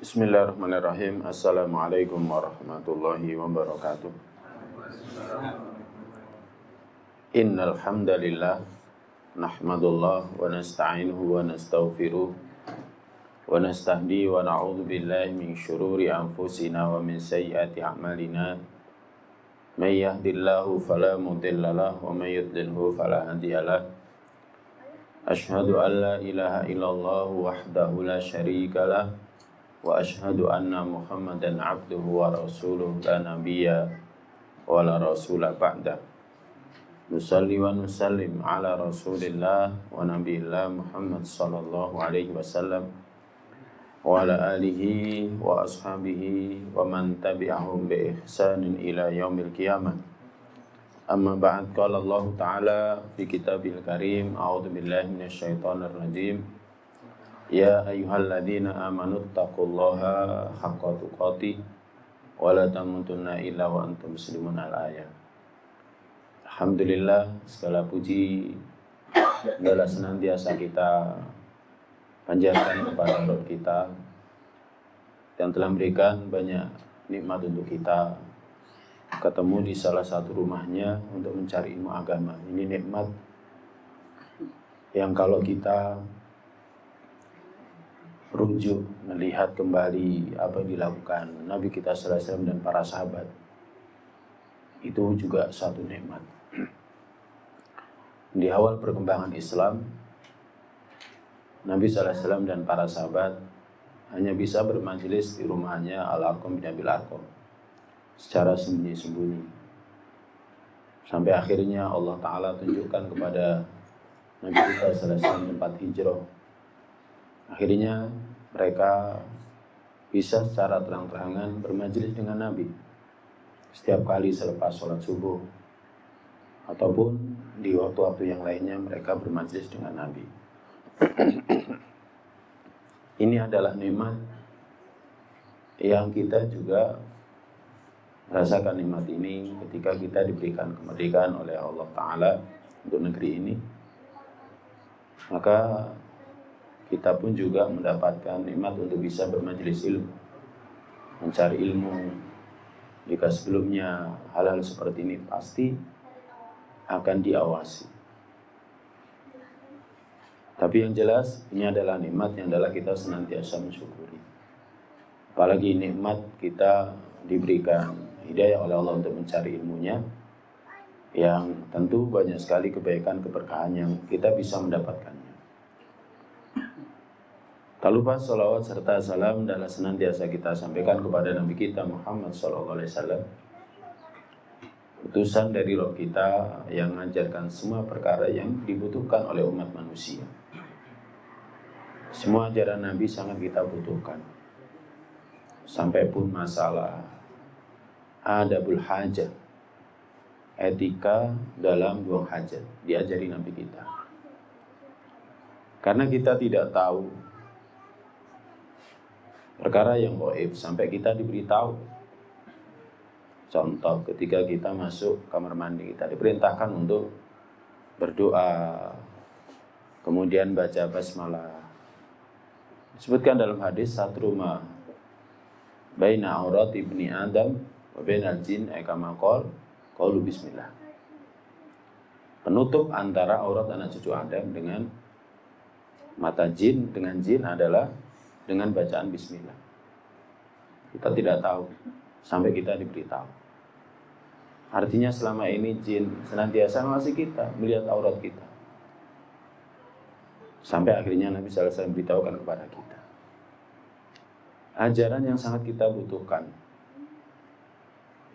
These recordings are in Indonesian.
Bismillahirrahmanirrahim. Assalamualaikum warahmatullahi wabarakatuh. Innal hamdalillah nahmadullah wa nasta'inuhu wa nastaghfiruh wa nastahdi wa na'udzu billahi min syururi anfusina wa min sayyiati a'malina. May yahdihillahu fala mudilla lahu wa may yudlilhu fala hadiya lahu. Asyhadu an la ilaha illallah wahdahu la syarika lahu wa asyhadu anna Muhammadan abduhu wa rasuluh la nabiyya wa la rasula ba'da. Nusalli wa nusallim ala rasulillah wa nabiyillah Muhammad sallallahu alaihi wasallam wa ala alihi wa ashabihi wa man tabi'ahum bi ihsanin ila yaumil qiyamah. Amma ba'd, qala Allah ta'ala fi kitabil karim, a'udzu billahi minasyaitonir rajim. Ya ayyuhalladzina amanu taqullaha haqqa tuqatih wa la tamutunna illa wa antum muslimun. Al-ayat. Alhamdulillah, segala puji adalah senantiasa kita panjatkan kepada Rabb kita yang telah memberikan banyak nikmat untuk kita. Ketemu di salah satu rumahnya untuk mencari ilmu agama. Ini nikmat yang kalau kita rujuk melihat kembali apa yang dilakukan Nabi kita sallallahu alaihi wasallam dan para sahabat, itu juga satu nikmat. Di awal perkembangan Islam, Nabi sallallahu alaihi wasallam dan para sahabat hanya bisa bermajelis di rumahnya Al-Arqam bin Abil Arqam secara sembunyi-sembunyi, sampai akhirnya Allah Ta'ala tunjukkan kepada Nabi kita sallallahu alaihi wasallam tempat hijrah. Akhirnya mereka bisa secara terang-terangan bermajelis dengan Nabi setiap kali selepas sholat subuh, ataupun di waktu-waktu yang lainnya mereka bermajelis dengan Nabi. Ini adalah nikmat yang kita juga merasakan nikmat ini ketika kita diberikan kemerdekaan oleh Allah Ta'ala untuk negeri ini. Maka kita pun juga mendapatkan nikmat untuk bisa bermajelis ilmu, mencari ilmu. Jika sebelumnya hal-hal seperti ini pasti akan diawasi. Tapi yang jelas ini adalah nikmat yang adalah kita senantiasa mensyukuri. Apalagi nikmat kita diberikan hidayah oleh Allah untuk mencari ilmunya, yang tentu banyak sekali kebaikan keberkahan yang kita bisa mendapatkannya. Tak lupa salawat serta salam adalah senantiasa kita sampaikan kepada Nabi kita Muhammad sallallahu alaihi wasallam, utusan dari Rabb kita yang mengajarkan semua perkara yang dibutuhkan oleh umat manusia. Semua ajaran Nabi sangat kita butuhkan. Sampai pun masalah adabul hajat, etika dalam buang hajat, diajari Nabi kita. Karena kita tidak tahu perkara yang gaib sampai kita diberitahu. Contoh, ketika kita masuk kamar mandi, kita diperintahkan untuk berdoa, kemudian baca basmalah. Disebutkan dalam hadis, satruma baina aurat ibni Adam wa bainal jin kama qalu bismillah. Penutup antara aurat anak cucu Adam dengan mata jin, dengan jin adalah dengan bacaan bismillah. Kita tidak tahu sampai kita diberitahu. Artinya selama ini jin senantiasa mengawasi kita, melihat aurat kita. Sampai akhirnya Nabi sallallahu alaihi wasallam beritahukan kepada kita. Ajaran yang sangat kita butuhkan,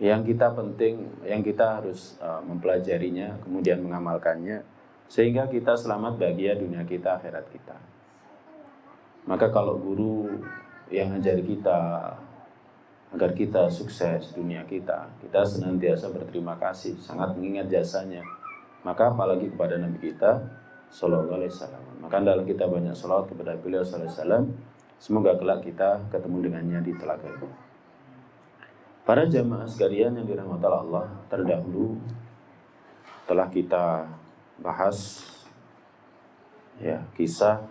yang kita penting, yang kita harus mempelajarinya, kemudian mengamalkannya, sehingga kita selamat bahagia dunia kita, akhirat kita. Maka kalau guru yang ngajari kita agar kita sukses dunia kita, kita senantiasa berterima kasih, sangat mengingat jasanya. Maka apalagi kepada Nabi kita sallallahu alaihi wasallam. Maka hendaklah kita banyak salawat kepada beliau sallallahu alaihi wasallam. Semoga kelak kita ketemu dengannya di telaga itu. Para jamaah sekalian yang dirahmati Allah, terdahulu telah kita bahas kisah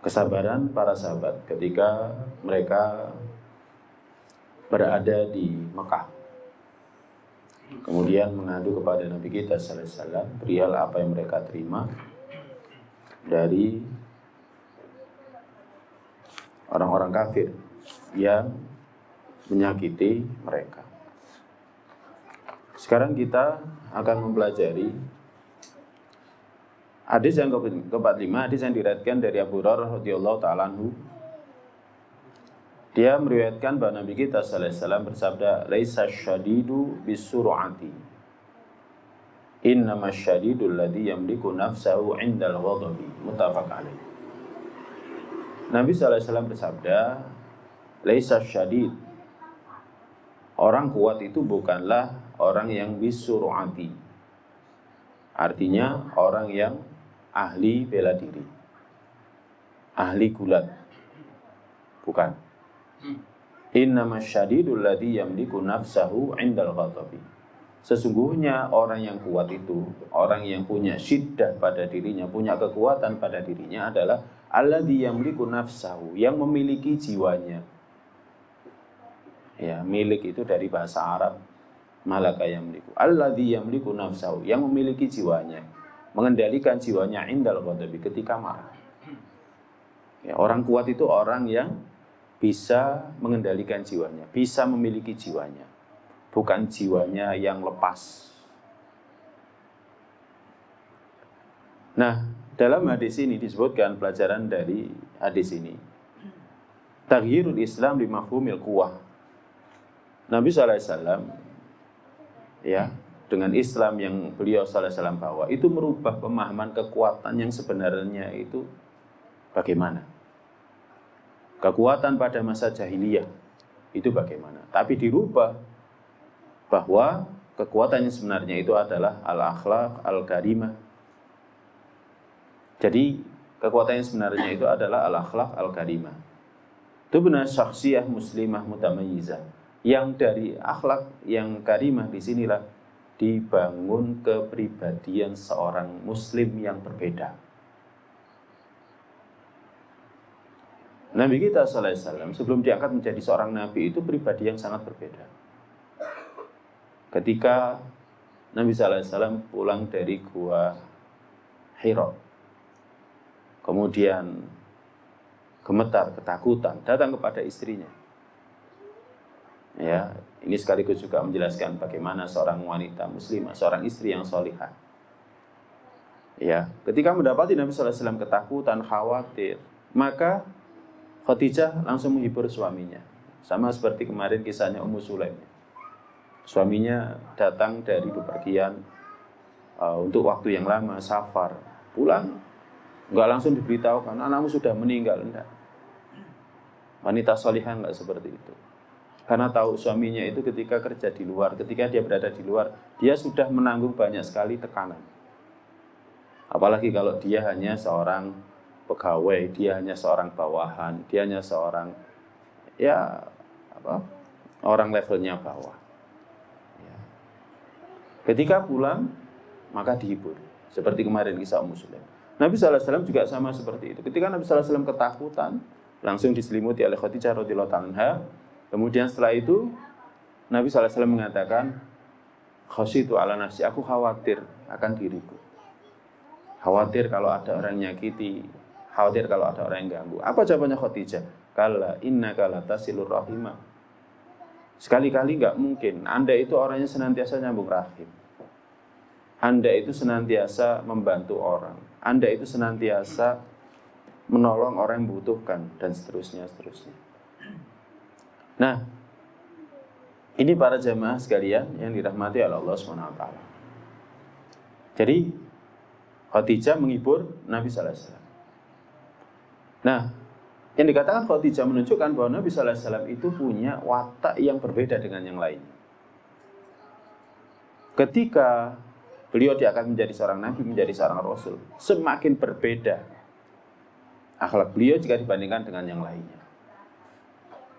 kesabaran para sahabat ketika mereka berada di Mekah. Kemudian mengadu kepada Nabi kita sallallahu alaihi wasallam perihal apa yang mereka terima dari orang-orang kafir yang menyakiti mereka. Sekarang kita akan mempelajari hadis yang ke-45, hadis yang diriwayatkan dari Abu Hurairah radhiyallahu taala anhu. Dia meriwayatkan bahwa Nabi kita sallallahu alaihi wasallam bersabda, "Laisa syadidu bisur'ati. Innama syadidul ladzi yamliku nafsahu 'indal ghadabi." Muttafaq alaih. Nabi sallallahu alaihi wasallam bersabda, "Laisa syadid." Orang kuat itu bukanlah orang yang bisur'ati. Artinya orang yang ahli bela diri, ahli gulat. Bukan. Innama syadidul ladzi yamliku nafsahu 'indal ghadabi. Sesungguhnya orang yang kuat itu, orang yang punya syiddah pada dirinya, punya kekuatan pada dirinya adalah alladzi yamliku nafsahu, yang memiliki jiwanya. Ya, milik itu dari bahasa Arab malaka yamliku. Alladzi yamliku nafsahu, yang memiliki jiwanya, mengendalikan jiwanya 'indal ghadabi, ketika marah. Ya, orang kuat itu orang yang bisa mengendalikan jiwanya, bisa memiliki jiwanya, bukan jiwanya yang lepas. Nah, dalam hadis ini disebutkan pelajaran dari hadis ini, taghyirul Islam li mafhumil quwwah. Nabi sallallahu alaihi wasallam ya, dengan Islam yang beliau sallallahu alaihi wasallam bawa itu merubah pemahaman kekuatan yang sebenarnya itu bagaimana. Kekuatan pada masa jahiliyah itu bagaimana? Tapi dirubah bahwa kekuatan yang sebenarnya itu adalah al-akhlaq al-karimah. Jadi kekuatan yang sebenarnya itu adalah al-akhlaq al-karimah. Itu benar syakhsiyah muslimah mutamayyizah. Yang dari akhlak yang karimah disinilah dibangun kepribadian seorang muslim yang berbeda. Nabi kita sallallahu alaihi wasallam sebelum diangkat menjadi seorang nabi itu pribadi yang sangat berbeda. Ketika Nabi sallallahu alaihi wasallam pulang dari gua Hira, kemudian gemetar, ketakutan, datang kepada istrinya. Ya, ini sekaligus juga menjelaskan bagaimana seorang wanita muslimah, seorang istri yang salihah. Ya, ketika mendapati Nabi sallallahu alaihi wasallam ketakutan, khawatir, maka Khadijah langsung menghibur suaminya. Sama seperti kemarin kisahnya Ummu Sulaim. Suaminya datang dari bepergian untuk waktu yang lama, safar. Pulang, enggak langsung diberitahukan, anakmu sudah meninggal. Enggak. Wanita salihah enggak seperti itu. Karena tahu suaminya itu ketika kerja di luar, ketika dia berada di luar, dia sudah menanggung banyak sekali tekanan. Apalagi kalau dia hanya seorang pegawai, dia hanya seorang bawahan, dia hanya seorang orang levelnya bawah. Ya. Ketika pulang, maka dihibur. Seperti kemarin kisah Ummu Sulaim. Nabi sallallahu alaihi wasallam juga sama seperti itu. Ketika Nabi sallallahu alaihi wasallam ketakutan, langsung diselimuti oleh Khadijah radhiyallahu anha. Kemudian setelah itu Nabi sallallahu alaihi wasallam mengatakan, "Khasyitu ala nafsi, aku khawatir akan diriku. Khawatir kalau ada orang nyakiti, khawatir kalau ada orang yang ganggu." Apa jawabannya Khadijah? Kalla innaka latasilur rahimah. Sekali-kali enggak mungkin. Anda itu orangnya senantiasa nyambung rahim. Anda itu senantiasa membantu orang. Anda itu senantiasa menolong orang yang membutuhkan, dan seterusnya. Nah, ini para jamaah sekalian yang dirahmati oleh Allah SWT. Jadi Khadijah menghibur Nabi sallallahu alaihi wasallam. Nah, yang dikatakan Khadijah menunjukkan bahwa Nabi sallallahu alaihi wasallam itu punya watak yang berbeda dengan yang lain. Ketika beliau diangkat menjadi seorang nabi, menjadi seorang rasul, semakin berbeda akhlak beliau jika dibandingkan dengan yang lainnya.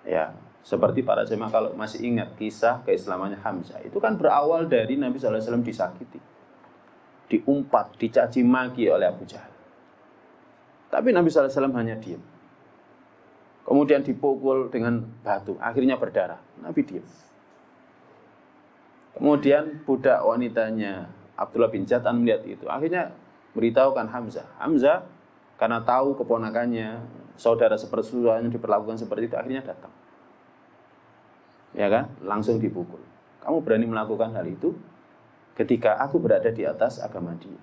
Ya, seperti para jemaah kalau masih ingat kisah keislamannya Hamzah, itu kan berawal dari Nabi sallallahu alaihi wasallam disakiti, diumpat, dicaci maki oleh Abu Jahal. Tapi Nabi SAW hanya diam. Kemudian dipukul dengan batu, akhirnya berdarah. Nabi diam. Kemudian budak wanitanya Abdullah bin Jad'an melihat itu, akhirnya beritahukan Hamzah. Hamzah karena tahu keponakannya, saudara sepersusuannya diperlakukan seperti itu, akhirnya datang. Ya kan? Langsung dipukul. Kamu berani melakukan hal itu ketika aku berada di atas agama dia.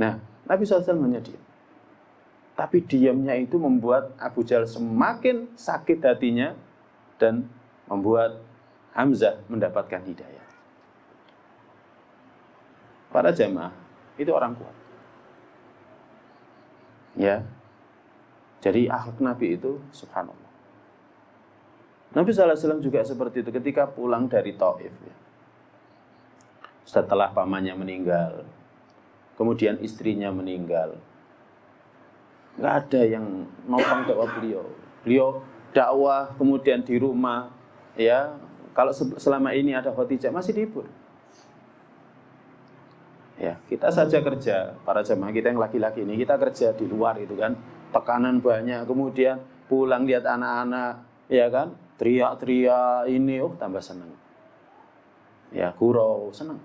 Nah, Nabi SAW hanya diam. Tapi diamnya itu membuat Abu Jahal semakin sakit hatinya dan membuat Hamzah mendapatkan hidayah. Para jamaah, itu orang kuat. Ya. Jadi akhlak Nabi itu subhanallah. Nabi SAW juga seperti itu ketika pulang dari Taif. Ya. Setelah pamannya meninggal, kemudian istrinya meninggal, nggak ada yang nopang dakwah beliau. Beliau dakwah kemudian di rumah, ya. Kalau selama ini ada Khadijah masih dihibur. Ya, kita saja kerja, para jamaah kita yang laki-laki ini, kita kerja di luar itu kan, tekanan banyak, kemudian pulang lihat anak-anak, ya kan, teriak-teriak ini, tambah senang. Ya, gurau, senang.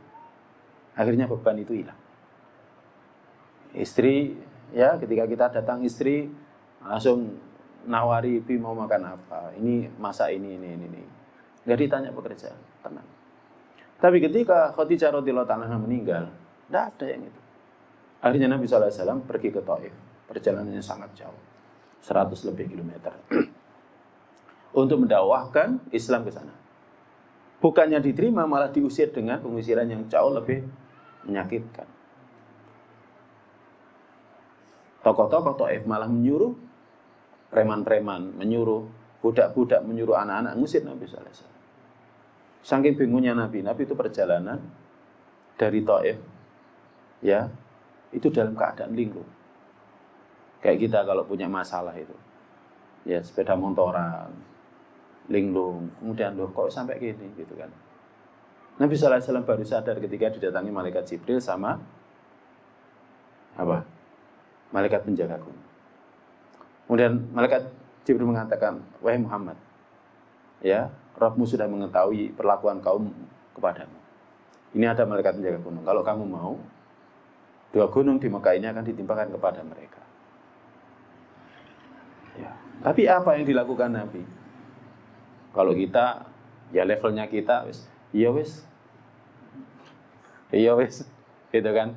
Akhirnya beban itu hilang. Istri, ya, ketika kita datang istri langsung nawari, "Bi mau makan apa? Ini masak ini." Enggak ditanya pekerjaan, tenang. Tapi ketika Khadijah radhiyallahu anha meninggal, enggak ada yang itu. Akhirnya Nabi SAW pergi ke Taif. Perjalanannya sangat jauh, 100 lebih kilometer, untuk mendakwahkan Islam ke sana. Bukannya diterima, malah diusir dengan pengusiran yang jauh lebih menyakitkan. Tokoh-tokoh Taif malah menyuruh preman-preman, menyuruh budak-budak, menyuruh anak-anak ngusir Nabi SAW. Saking bingungnya Nabi itu perjalanan dari Taif, ya, itu dalam keadaan linglung. Kayak kita kalau punya masalah itu, ya, sepeda motoran, linglung, kemudian loh kok sampai gini, gitu kan. Nabi SAW baru sadar ketika didatangi malaikat Jibril sama apa? Malaikat penjaga gunung. Kemudian malaikat Jibril mengatakan, "Wahai Muhammad, ya, Rabbmu sudah mengetahui perlakuan kaum kepadamu. Ini ada malaikat penjaga gunung. Kalau kamu mau, 2 gunung di Mekah ini akan ditimpakan kepada mereka." Ya. Tapi apa yang dilakukan Nabi? Kalau kita, ya levelnya kita, iya wis, gitu kan,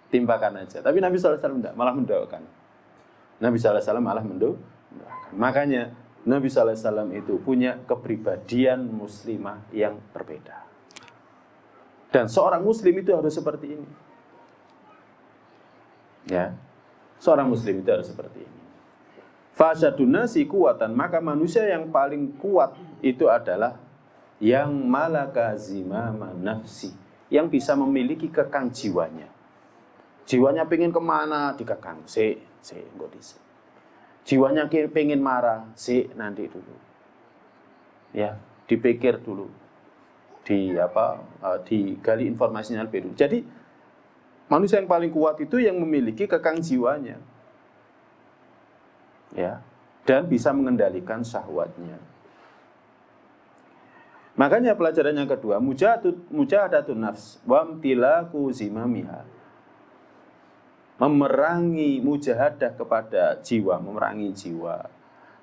timpakan aja. Tapi Nabi SAW tidak, malah mendoakan. Nabi SAW malah mendoakan. Makanya Nabi SAW itu punya kepribadian muslimah yang berbeda. Dan seorang muslim itu harus seperti ini. Ya, seorang muslim itu harus seperti ini. Fasyadun nasi kuwatan, maka manusia yang paling kuat itu adalah yang malaka zimama nafsi, yang bisa memiliki kekang jiwanya. Jiwanya pengen kemana, dikekang, enggak bisa. Jiwanya pengen marah, nanti dulu. Ya, dipikir dulu. Digali informasinya lebih dulu. Jadi manusia yang paling kuat itu yang memiliki kekang jiwanya. Ya, dan bisa mengendalikan syahwatnya. Makanya pelajaran yang kedua, mujahadatun nafs wa imtilaku zimamiha. Memerangi mujahadah kepada jiwa, memerangi jiwa,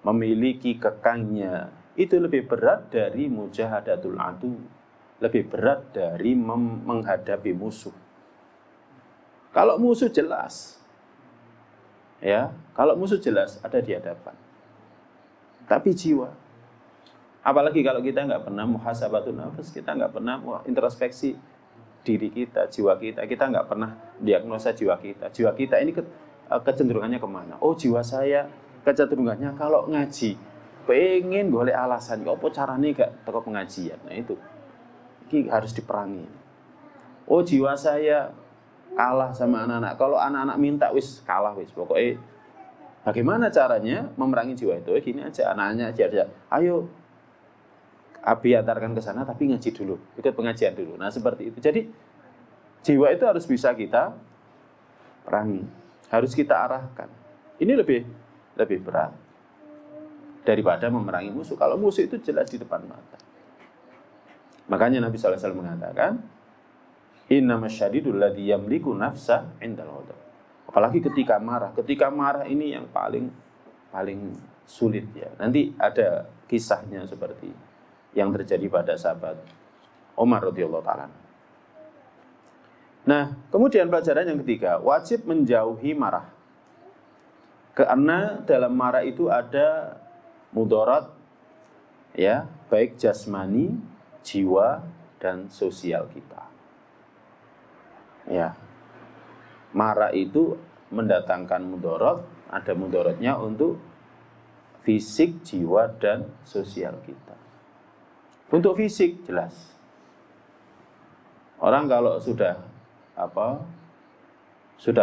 memiliki kekangnya, itu lebih berat dari mujahadatul adu, lebih berat dari menghadapi musuh. Kalau musuh jelas, ya, kalau musuh jelas ada di hadapan. Tapi jiwa, apalagi kalau kita nggak pernah muhasabatun nafs, kita nggak pernah introspeksi diri kita, jiwa kita nggak pernah diagnosa jiwa kita. Jiwa kita ini kecenderungannya kemana? Oh, jiwa saya kecenderungannya kalau ngaji, pengen golek alasan, apa caranya gak teko pengajian. Nah itu harus diperangi. Oh, jiwa saya kalah sama anak-anak. Kalau anak-anak minta, wis kalah wis. Pokoknya bagaimana caranya memerangi jiwa itu? Gini aja, anaknya aja. Ayo, Abi antarkan ke sana, tapi ngaji dulu, ikut pengajian dulu. Nah seperti itu. Jadi jiwa itu harus bisa kita perangi, harus kita arahkan. Ini lebih berat daripada memerangi musuh. Kalau musuh itu jelas di depan mata. Makanya Nabi SAW mengatakan, innamas syadidul ladzi yamliku nafsa indal ghadab. Apalagi ketika marah. Ketika marah ini yang paling sulit ya. Nanti ada kisahnya seperti yang terjadi pada sahabat Umar radhiyallahu taala. Nah, kemudian pelajaran yang ketiga, wajib menjauhi marah. Karena dalam marah itu ada mudarat ya, baik jasmani, jiwa dan sosial kita. Ya. Marah itu mendatangkan mudarat, ada mudaratnya untuk fisik, jiwa dan sosial kita. Untuk fisik jelas. Orang kalau sudah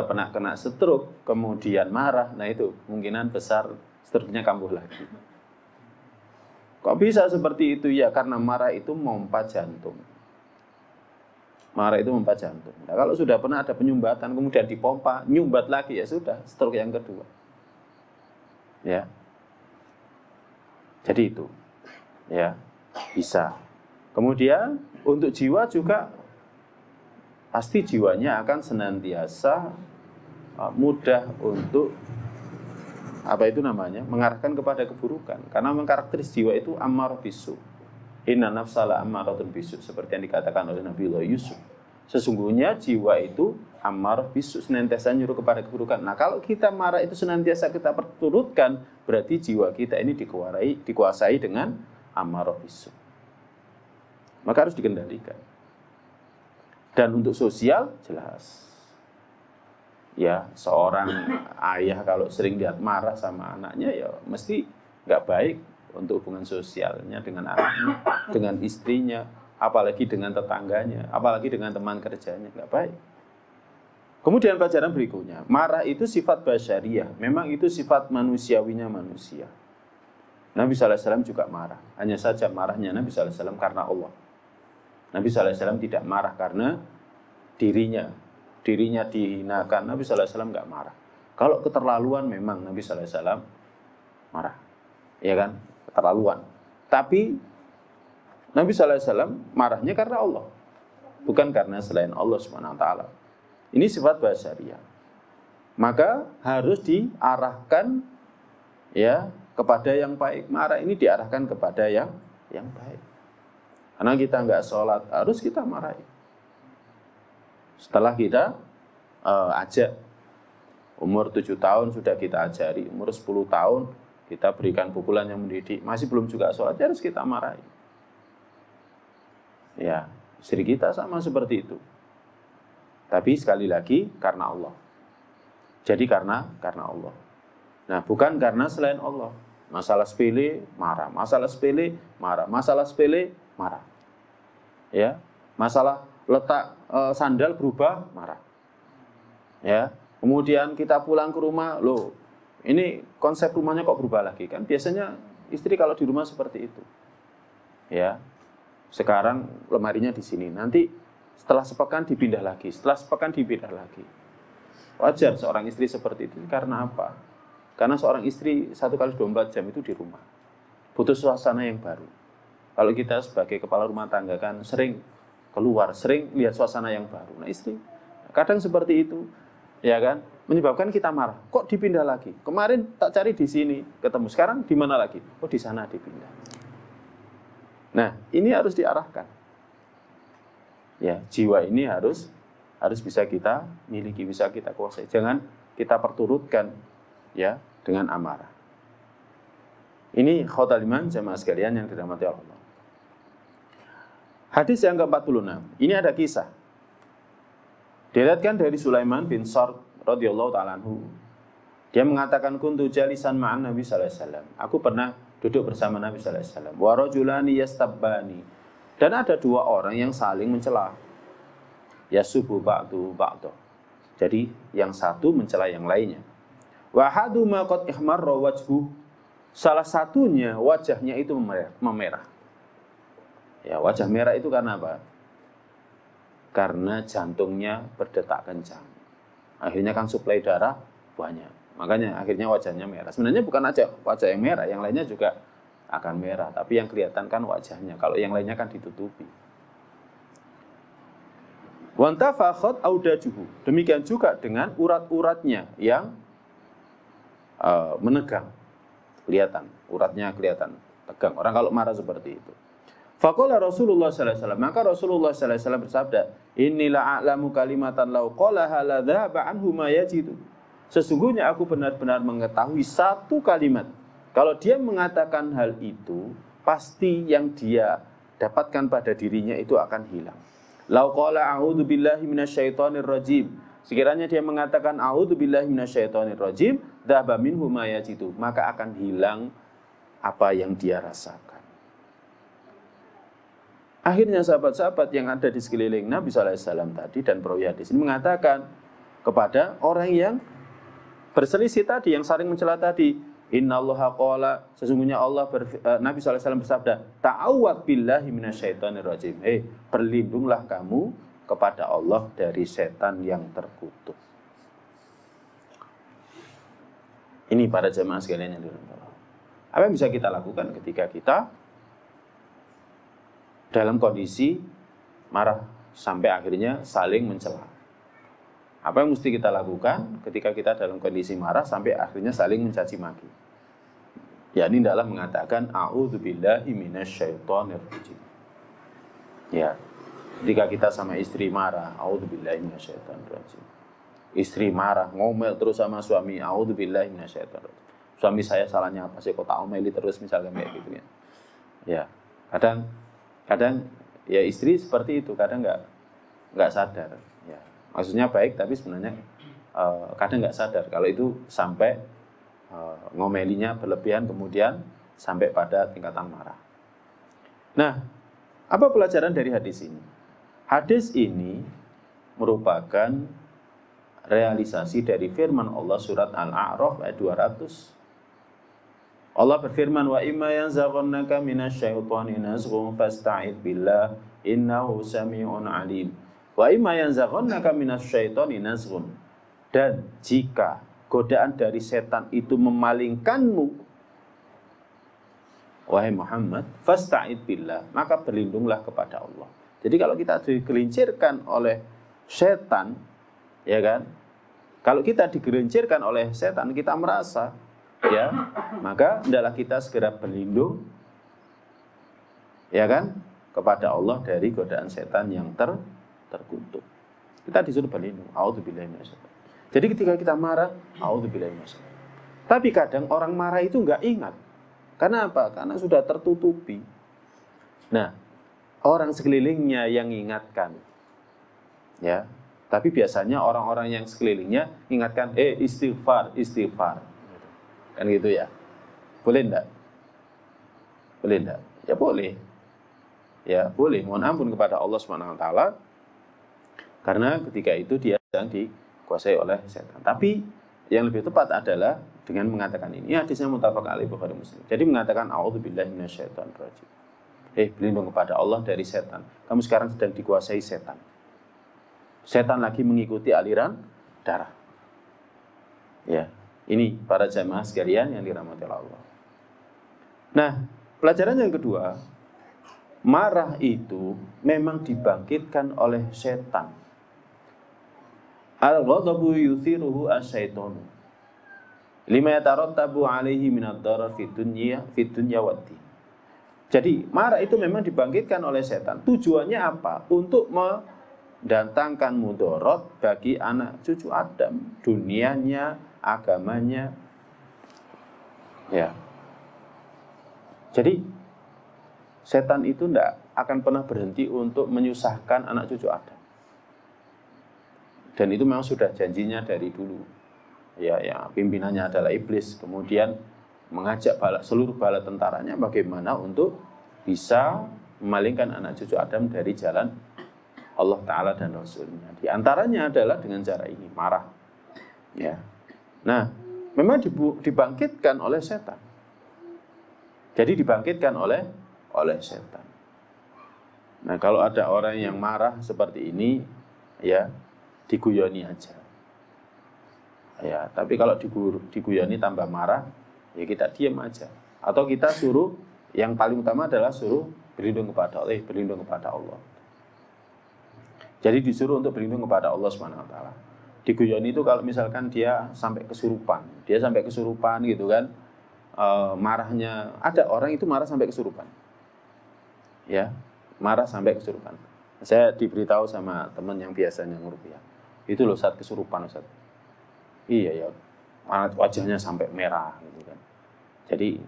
pernah kena stroke, kemudian marah, nah itu kemungkinan besar stroke-nya kambuh lagi. Kok bisa seperti itu? Ya karena marah itu mompa jantung. Marah itu mompa jantung. Nah, kalau sudah pernah ada penyumbatan, kemudian dipompa, nyumbat lagi, ya sudah, stroke yang kedua. Ya. Jadi itu. Ya, bisa. Kemudian untuk jiwa juga pasti jiwanya akan senantiasa mudah untuk mengarahkan kepada keburukan. Karena mengkarakteris jiwa itu ammarah bisu. Inna nafsala ammaratun bisu, seperti yang dikatakan oleh Nabiullah Yusuf. Sesungguhnya jiwa itu ammarah bisu, senantiasa nyuruh kepada keburukan. Nah, kalau kita marah itu senantiasa kita perturutkan, berarti jiwa kita ini dikuasai dengan ammarah bisu. Maka harus dikendalikan. Dan untuk sosial jelas. Ya, seorang ayah kalau sering lihat marah sama anaknya, ya mesti nggak baik untuk hubungan sosialnya dengan anaknya, dengan istrinya, apalagi dengan tetangganya, apalagi dengan teman kerjanya, nggak baik. Kemudian pelajaran berikutnya, marah itu sifat basyariyah, memang itu sifat manusiawinya manusia. Nabi SAW juga marah, hanya saja marahnya Nabi SAW karena Allah. Nabi SAW tidak marah karena dirinya dihinakan. Nabi SAW nggak marah. Kalau keterlaluan memang Nabi SAW marah, ya kan, keterlaluan. Tapi Nabi SAW marahnya karena Allah, bukan karena selain Allah SWT. Ini sifat basyariyah. Maka harus diarahkan ya kepada yang baik. Marah ini diarahkan kepada yang baik. Karena kita nggak sholat, harus kita marahi. Setelah kita ajak, umur 7 tahun sudah kita ajari, umur 10 tahun kita berikan pukulan yang mendidik, masih belum juga sholat, harus kita marahi. Ya, istri kita sama seperti itu. Tapi sekali lagi karena Allah. Jadi karena Allah. Nah, bukan karena selain Allah. Masalah sepele marah, masalah sepele marah, masalah sepele marah. Ya, masalah letak sandal berubah marah. Ya, kemudian kita pulang ke rumah, loh, ini konsep rumahnya kok berubah lagi, kan biasanya istri kalau di rumah seperti itu. Ya, sekarang lemarinya di sini, nanti setelah sepekan dipindah lagi, setelah sepekan dipindah lagi. Wajar seorang istri seperti itu. Karena apa? Karena seorang istri 1 kali 24 jam itu di rumah, butuh suasana yang baru. Kalau kita sebagai kepala rumah tangga kan sering keluar, sering lihat suasana yang baru. Nah, istri kadang seperti itu, ya kan, menyebabkan kita marah. Kok dipindah lagi? Kemarin tak cari di sini, ketemu. Sekarang di mana lagi? Oh, di sana dipindah. Nah, ini harus diarahkan. Ya, jiwa ini harus bisa kita miliki, bisa kita kuasai. Jangan kita perturutkan ya dengan amarah. Ini khotal iman jamaah sekalian yang dirahmati Allah. Hadis yang ke-46. Ini ada kisah. Diriwayatkan dari Sulaiman bin Sard radhiyallahu ta'ala anhu. Dia mengatakan kuntu jalisan ma'an Nabi sallallahu alaihi wasallam. Aku pernah duduk bersama Nabi sallallahu alaihi wasallam. Wa rajulani yastabbani. Dan ada 2 orang yang saling mencela. Yasubu ba'du ba'du. Jadi yang satu mencela yang lainnya. Wa haduma qad ihmarra wajhu. Salah satunya wajahnya itu memerah. Ya, wajah merah itu karena apa? Karena jantungnya berdetak kencang. Akhirnya kan suplai darah banyak. Makanya akhirnya wajahnya merah. Sebenarnya bukan aja wajah yang merah, yang lainnya juga akan merah. Tapi yang kelihatan kan wajahnya. Kalau yang lainnya kan ditutupi. Wantafakhat audajuhu. Demikian juga dengan urat-uratnya yang menegang. Kelihatan, uratnya kelihatan tegang. Orang kalau marah seperti itu. Faqala Rasulullah sallallahu alaihi wasallam, maka Rasulullah sallallahu alaihi wasallam bersabda, "Inilah a'lamu kalimatan law qalaha la dhahaba anhu ma yajidu." Sesungguhnya aku benar-benar mengetahui satu kalimat. Kalau dia mengatakan hal itu, pasti yang dia dapatkan pada dirinya itu akan hilang. Law qala a'udzu billahi minasyaitonir rajim. Sekiranya dia mengatakan a'udzu billahi minasyaitonir rajim, dhahaba minhu ma yajidu, maka akan hilang apa yang dia rasakan. Akhirnya sahabat-sahabat yang ada di sekeliling Nabi SAW tadi dan perawi hadis ini mengatakan kepada orang yang berselisih tadi, yang saling mencela tadi, Innallaha qala, sesungguhnya Nabi SAW bersabda, ta'awwad billahi minasyaitonir rajim. Berlindunglah kamu kepada Allah dari setan yang terkutuk. Ini para jemaah sekalian yang dirahmati Allah. Apa yang bisa kita lakukan ketika kita dalam kondisi marah sampai akhirnya saling mencela? Apa yang mesti kita lakukan ketika kita dalam kondisi marah sampai akhirnya saling mencaci maki? Ya, ini adalah mengatakan a'udzubillahi minasyaitonir rajim. Ya, ketika kita sama istri marah, a'udzubillahi minasyaitonir rajim. Istri marah, ngomel terus sama suami, a'udzubillahi minasyaitonir rajim. Suami saya salahnya apa sih kok tak omeli terus misalnya kayak gitu ya. Ya, kadang ya istri seperti itu, kadang nggak sadar. Ya, maksudnya baik tapi sebenarnya kadang nggak sadar kalau itu sampai ngomelinya berlebihan kemudian sampai pada tingkatan marah. Nah, apa pelajaran dari hadis ini? Hadis ini merupakan realisasi dari firman Allah surat Al-A'raf ayat 200. Allah berfirman, wa imma yanzaghannaka minasyaitani nazghun fasta'id billah innahu sami'un alim. Wa imma yanzaghannaka minasyaitani nazghun. Dan jika godaan dari setan itu memalingkanmu, wahai Muhammad, fasta'id billah, maka berlindunglah kepada Allah. Jadi kalau kita digelincirkan oleh setan, ya kan? Kalau kita digelincirkan oleh setan, kita merasa ya, maka hendaklah kita segera berlindung, ya kan, kepada Allah dari godaan setan yang terkutuk. Kita disuruh berlindung. A'udzubillahi minasyaitonir. Jadi ketika kita marah, a'udzubillahi minasyaitonir. Tapi kadang orang marah itu enggak ingat. Karena apa? Karena sudah tertutupi. Nah, orang sekelilingnya yang ingatkan. Ya. Tapi biasanya orang-orang yang sekelilingnya ingatkan, istighfar, istighfar. Kan gitu ya. Boleh enggak? Boleh enggak? Ya boleh. Ya, boleh. Mohon ampun kepada Allah SWT. Karena ketika itu dia sedang dikuasai oleh setan. Tapi yang lebih tepat adalah dengan mengatakan ini. Hadisnya muttafaq alaih Bukhari Muslim. Jadi mengatakan a'udzubillahi minasyaitonir rajim. Berlindung kepada Allah dari setan. Kamu sekarang sedang dikuasai setan. Setan lagi mengikuti aliran darah. Ya. Ini para jamaah sekalian yang dirahmati Allah. Nah, pelajaran yang kedua, marah itu memang dibangkitkan oleh setan. Al-ghadabu yuthiruhu asyaitonu. Lima yatarattabu alaihi minad darar fid dunya waddin. Jadi, marah itu memang dibangkitkan oleh setan. Tujuannya apa? Untuk mendatangkan mudarat bagi anak cucu Adam, dunianya, agamanya. Ya. Jadi setan itu tidak akan pernah berhenti untuk menyusahkan anak cucu Adam. Dan itu memang sudah janjinya dari dulu. Ya, pimpinannya adalah iblis. Kemudian mengajak seluruh bala tentaranya bagaimana untuk bisa memalingkan anak cucu Adam dari jalan Allah Ta'ala dan Rasulnya. Di antaranya adalah dengan cara ini, marah. Ya. Nah, memang dibangkitkan oleh setan. Jadi dibangkitkan oleh setan. Nah, kalau ada orang yang marah seperti ini, ya diguyoni aja. Ya, tapi kalau diguyoni tambah marah, ya kita diam aja. Atau kita suruh, yang paling utama adalah suruh berlindung kepada Allah, berlindung kepada Allah. Jadi disuruh untuk berlindung kepada Allah Subhanahu wa taala. Diguyoni itu kalau misalkan dia sampai kesurupan gitu kan. Marahnya, ada orang itu marah sampai kesurupan. Ya, marah sampai kesurupan. Saya diberitahu sama teman yang biasanya nguruqyah. Itu loh saat kesurupan, Ustaz. Iya ya, wajahnya sampai merah gitu kan. Jadi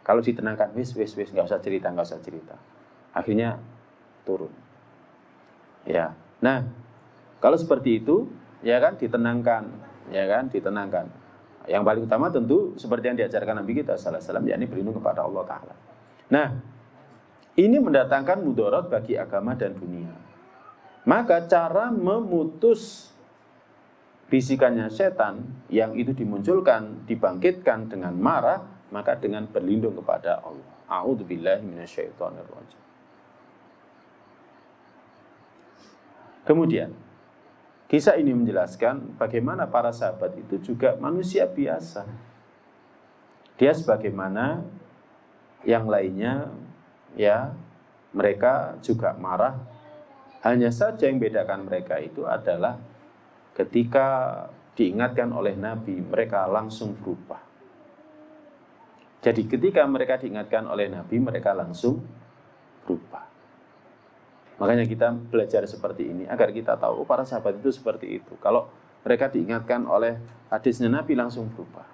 kalau ditenangkan, wis nggak usah cerita. Akhirnya turun. Ya. Nah, kalau seperti itu, ya kan ditenangkan. Yang paling utama tentu seperti yang diajarkan Nabi kita sallallahu alaihi wasallam, yakni berlindung kepada Allah Ta'ala. Nah, ini mendatangkan mudarat bagi agama dan dunia. Maka cara memutus bisikannya setan yang itu dimunculkan, dibangkitkan dengan marah, maka dengan berlindung kepada Allah. A'udzubillahi minasyaitonirrajim. Kemudian, kisah ini menjelaskan bagaimana para sahabat itu juga manusia biasa. Dia sebagaimana yang lainnya, ya, mereka juga marah. Hanya saja yang bedakan mereka itu adalah ketika diingatkan oleh Nabi, mereka langsung berubah. Jadi ketika mereka diingatkan oleh Nabi, mereka langsung berubah. Makanya kita belajar seperti ini, agar kita tahu para sahabat itu seperti itu. Kalau mereka diingatkan oleh hadisnya Nabi, langsung berubah.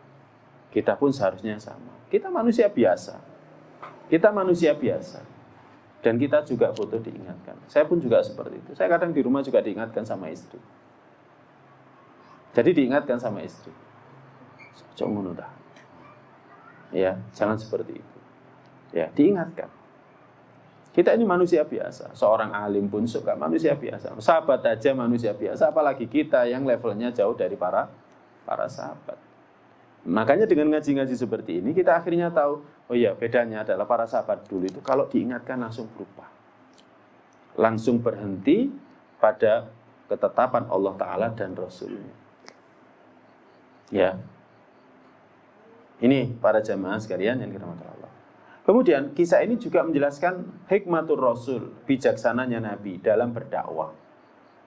Kita pun seharusnya sama. Kita manusia biasa. Dan kita juga butuh diingatkan. Saya pun juga seperti itu. Saya kadang di rumah juga diingatkan sama istri. Jadi diingatkan sama istri. Ya, jangan seperti itu. Ya, diingatkan. Kita ini manusia biasa. Seorang alim pun suka manusia biasa. Sahabat aja manusia biasa, apalagi kita yang levelnya jauh dari para sahabat. Makanya dengan ngaji-ngaji seperti ini kita akhirnya tahu, oh iya, bedanya adalah para sahabat dulu itu kalau diingatkan langsung berubah. Langsung berhenti pada ketetapan Allah Ta'ala dan Rasulnya. Ya. Ini para jamaah sekalian yang dirahmati Allah. Kemudian kisah ini juga menjelaskan hikmatur Rasul, bijaksananya Nabi dalam berdakwah.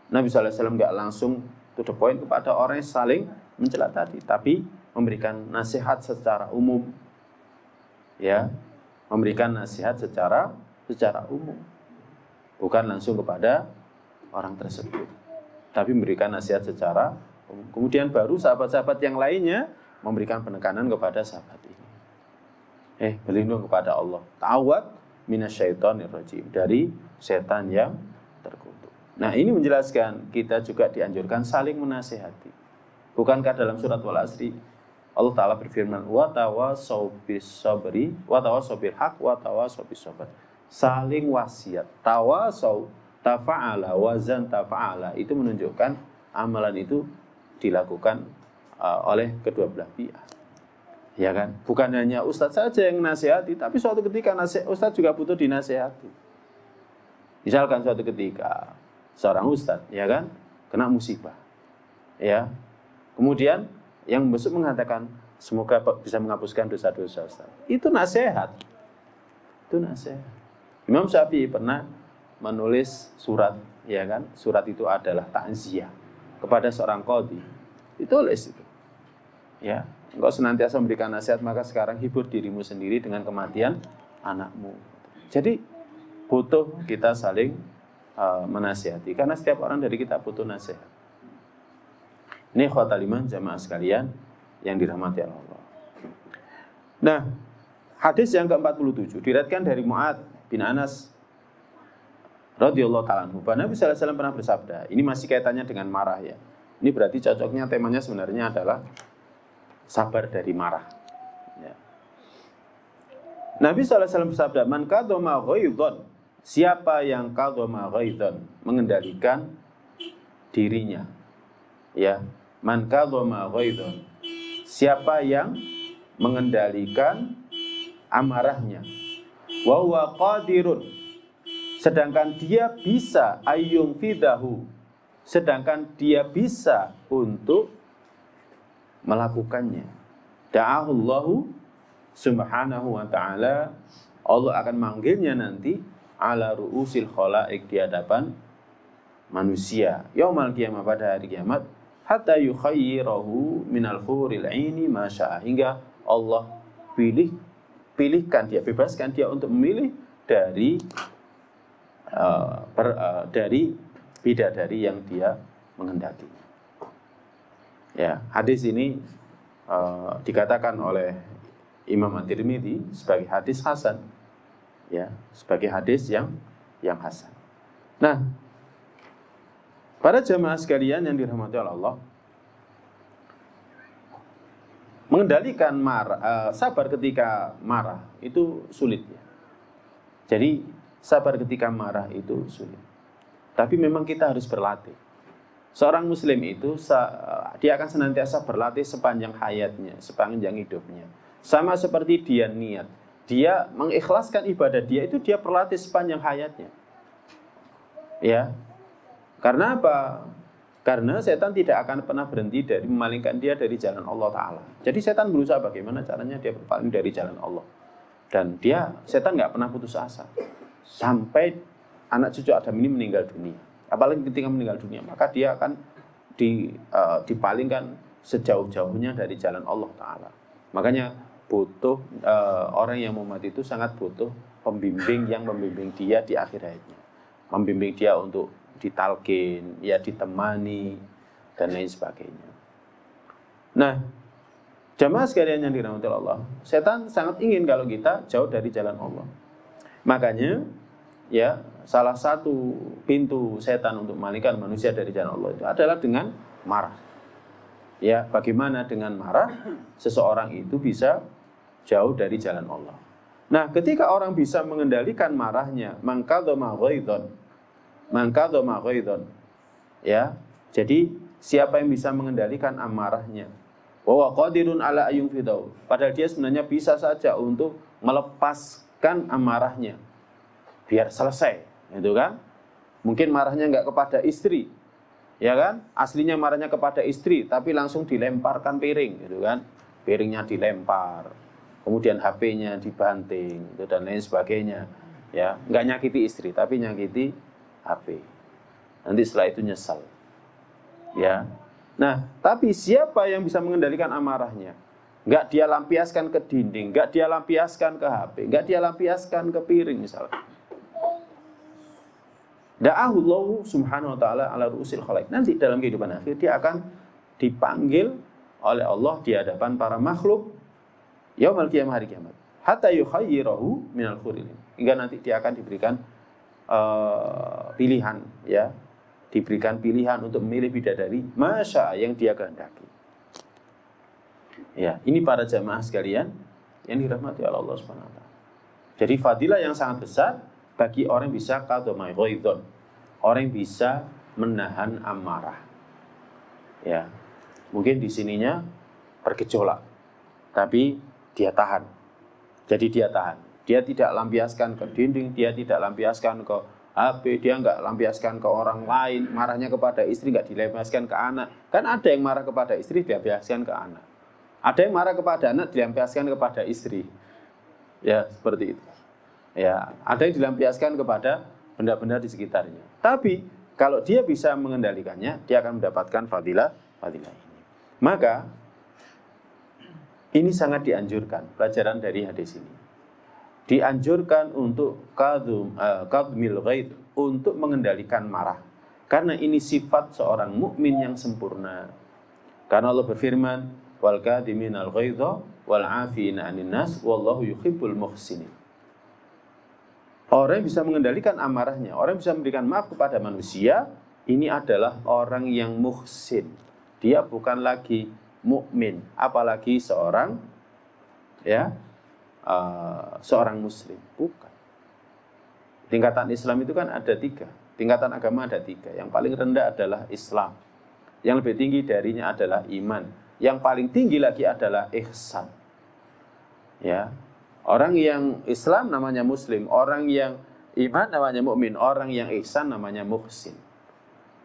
Nabi SAW nggak langsung to the point kepada orang yang saling mencela tadi, tapi memberikan nasihat secara umum. Ya, memberikan nasihat secara umum. Bukan langsung kepada orang tersebut, tapi memberikan nasihat secara umum. Kemudian baru sahabat-sahabat yang lainnya memberikan penekanan kepada sahabat ini. Berlindung kepada Allah. Ta'awad minasyaitonirrajim, dari setan yang terkutuk. Nah, ini menjelaskan kita juga dianjurkan saling menasihati. Bukankah dalam surat Wal-Asri Allah Ta'ala berfirman, wa tawassaw bis sabri wa tawassaw bil haq wa tawassaw bis sabr. Saling wasiat. Tawassaw, tafa'ala, wazan tafa'ala, itu menunjukkan amalan itu dilakukan oleh kedua belah pihak. Ya kan? Bukan hanya ustadz saja yang nasihati, tapi suatu ketika ustadz juga butuh dinasihati. Misalkan suatu ketika seorang ustadz, ya kan, kena musibah. Ya. Kemudian yang besok mengatakan semoga bisa menghapuskan dosa-dosa ustadz. Itu nasihat. Imam Syafi'i pernah menulis surat, ya kan? Surat itu adalah ta'ziyah kepada seorang qadhi. Ditulis itu. Ya, engkau senantiasa memberikan nasihat, maka sekarang hibur dirimu sendiri dengan kematian anakmu. Jadi butuh kita saling menasihati, karena setiap orang dari kita butuh nasihat. Ini ikhwatal iman jamaah sekalian yang dirahmati Allah. Nah, hadis yang ke-47 diriwayatkan dari Mu'adz bin Anas radhiyallahu ta'ala anhu. Nabi sallallahu alaihi wasallam pernah bersabda, ini masih kaitannya dengan marah ya. Ini berarti cocoknya temanya sebenarnya adalah sabar dari marah. Ya. Nabi SAW bersabda, man kadhama ghaidhan, siapa yang kadhama ghaidhan, mengendalikan dirinya. Ya, man kadhama ghaidhan, siapa yang mengendalikan amarahnya. Wa huwa qadirun, sedangkan dia bisa ayyung fidahu, sedangkan dia bisa untuk melakukannya. Da'ahullahu subhanahu wa ta'ala, Allah akan manggilnya nanti ala ru'usil khalaik, di hadapan manusia, yaumal qiyamah, pada hari kiamat, hatta yukhayyirahu minal huril aini ma syaa, hingga Allah pilihkan dia, bebaskan dia untuk memilih dari bidadari yang dia menghendaki. Ya, hadis ini dikatakan oleh Imam At-Tirmidzi sebagai hadis hasan, ya, sebagai hadis yang hasan. Nah, para jamaah sekalian yang dirahmati Allah, mengendalikan sabar ketika marah itu sulit, ya. Jadi sabar ketika marah itu sulit. Tapi memang kita harus berlatih. Seorang muslim itu dia akan senantiasa berlatih sepanjang hayatnya, sepanjang hidupnya. Sama seperti dia niat, dia mengikhlaskan ibadah dia, itu dia berlatih sepanjang hayatnya. Ya. Karena apa? Karena setan tidak akan pernah berhenti dari memalingkan dia dari jalan Allah Ta'ala. Jadi setan berusaha bagaimana caranya dia berpaling dari jalan Allah. Dan setan nggak pernah putus asa sampai anak cucu Adam ini meninggal dunia. Apalagi ketika meninggal dunia, maka dia akan dipalingkan sejauh-jauhnya dari jalan Allah Ta'ala. Makanya butuh orang yang mau mati itu sangat butuh pembimbing yang membimbing dia di akhir hayatnya. Membimbing dia untuk ditalkin, ya, ditemani, dan lain sebagainya. Nah, jamaah sekalian yang dirahmati Allah, setan sangat ingin kalau kita jauh dari jalan Allah. Makanya, ya, salah satu pintu setan untuk memalingkan manusia dari jalan Allah itu adalah dengan marah. Ya, bagaimana dengan marah seseorang itu bisa jauh dari jalan Allah. Nah, ketika orang bisa mengendalikan marahnya, mangkadhama ghaidhan, ya. Jadi siapa yang bisa mengendalikan amarahnya, wa qadirun ala ayyunfidau, padahal dia sebenarnya bisa saja untuk melepaskan amarahnya biar selesai, gitu kan? Mungkin marahnya enggak kepada istri, ya kan? Aslinya marahnya kepada istri, tapi langsung dilemparkan piring, gitu kan? Piringnya dilempar, kemudian HP-nya dibanting, gitu, dan lain sebagainya. Ya, enggak nyakiti istri, tapi nyakiti HP. Nanti setelah itu nyesal. Ya. Nah, tapi siapa yang bisa mengendalikan amarahnya? Enggak dia lampiaskan ke dinding, enggak dia lampiaskan ke HP, enggak dia lampiaskan ke piring misalnya. Da'ahullahu subhanahu wa ta'ala ala ru'usil khalaik. Nanti dalam kehidupan akhir dia akan dipanggil oleh Allah di hadapan para makhluk yaumal qiyamah, hari kiamat. Hatta yukhayyirahu minal huril. Hingga nanti dia akan diberikan pilihan, ya, diberikan pilihan untuk memilih bidadari masya yang dia kehendaki. Ya, ini para jamaah sekalian yang dirahmati oleh Allah Subhanahu wa taala. Jadi fadilah yang sangat besar bagi orang yang bisa qadhamai ghaidhan, orang yang bisa menahan amarah. Ya, mungkin di sininya bergejolak, tapi dia tahan. Jadi dia tahan. Dia tidak lampiaskan ke dinding, dia tidak lampiaskan ke HP, dia nggak lampiaskan ke orang lain. Marahnya kepada istri nggak dilampiaskan ke anak. Kan ada yang marah kepada istri dilampiaskan ke anak. Ada yang marah kepada anak dilampiaskan kepada istri. Ya, seperti itu. Ya, ada yang dilampiaskan kepada benda-benda di sekitarnya. Tapi kalau dia bisa mengendalikannya, dia akan mendapatkan fadilah ini. Maka ini sangat dianjurkan, pelajaran dari hadis ini. Dianjurkan untuk qadmil ghaid, untuk mengendalikan marah. Karena ini sifat seorang mukmin yang sempurna. Karena Allah berfirman, wal kadhiminal ghaidha wal 'afina 'anil nas wallahu yuhibbul muhsinin. Orang yang bisa mengendalikan amarahnya, orang yang bisa memberikan maaf kepada manusia, ini adalah orang yang muhsin. Dia bukan lagi mukmin, apalagi seorang, ya, seorang muslim. Bukan. Tingkatan Islam itu kan ada 3. Tingkatan agama ada 3. Yang paling rendah adalah Islam. Yang lebih tinggi darinya adalah iman. Yang paling tinggi lagi adalah ihsan. Ya. Orang yang Islam namanya muslim, orang yang iman namanya mukmin, orang yang ihsan namanya muhsin.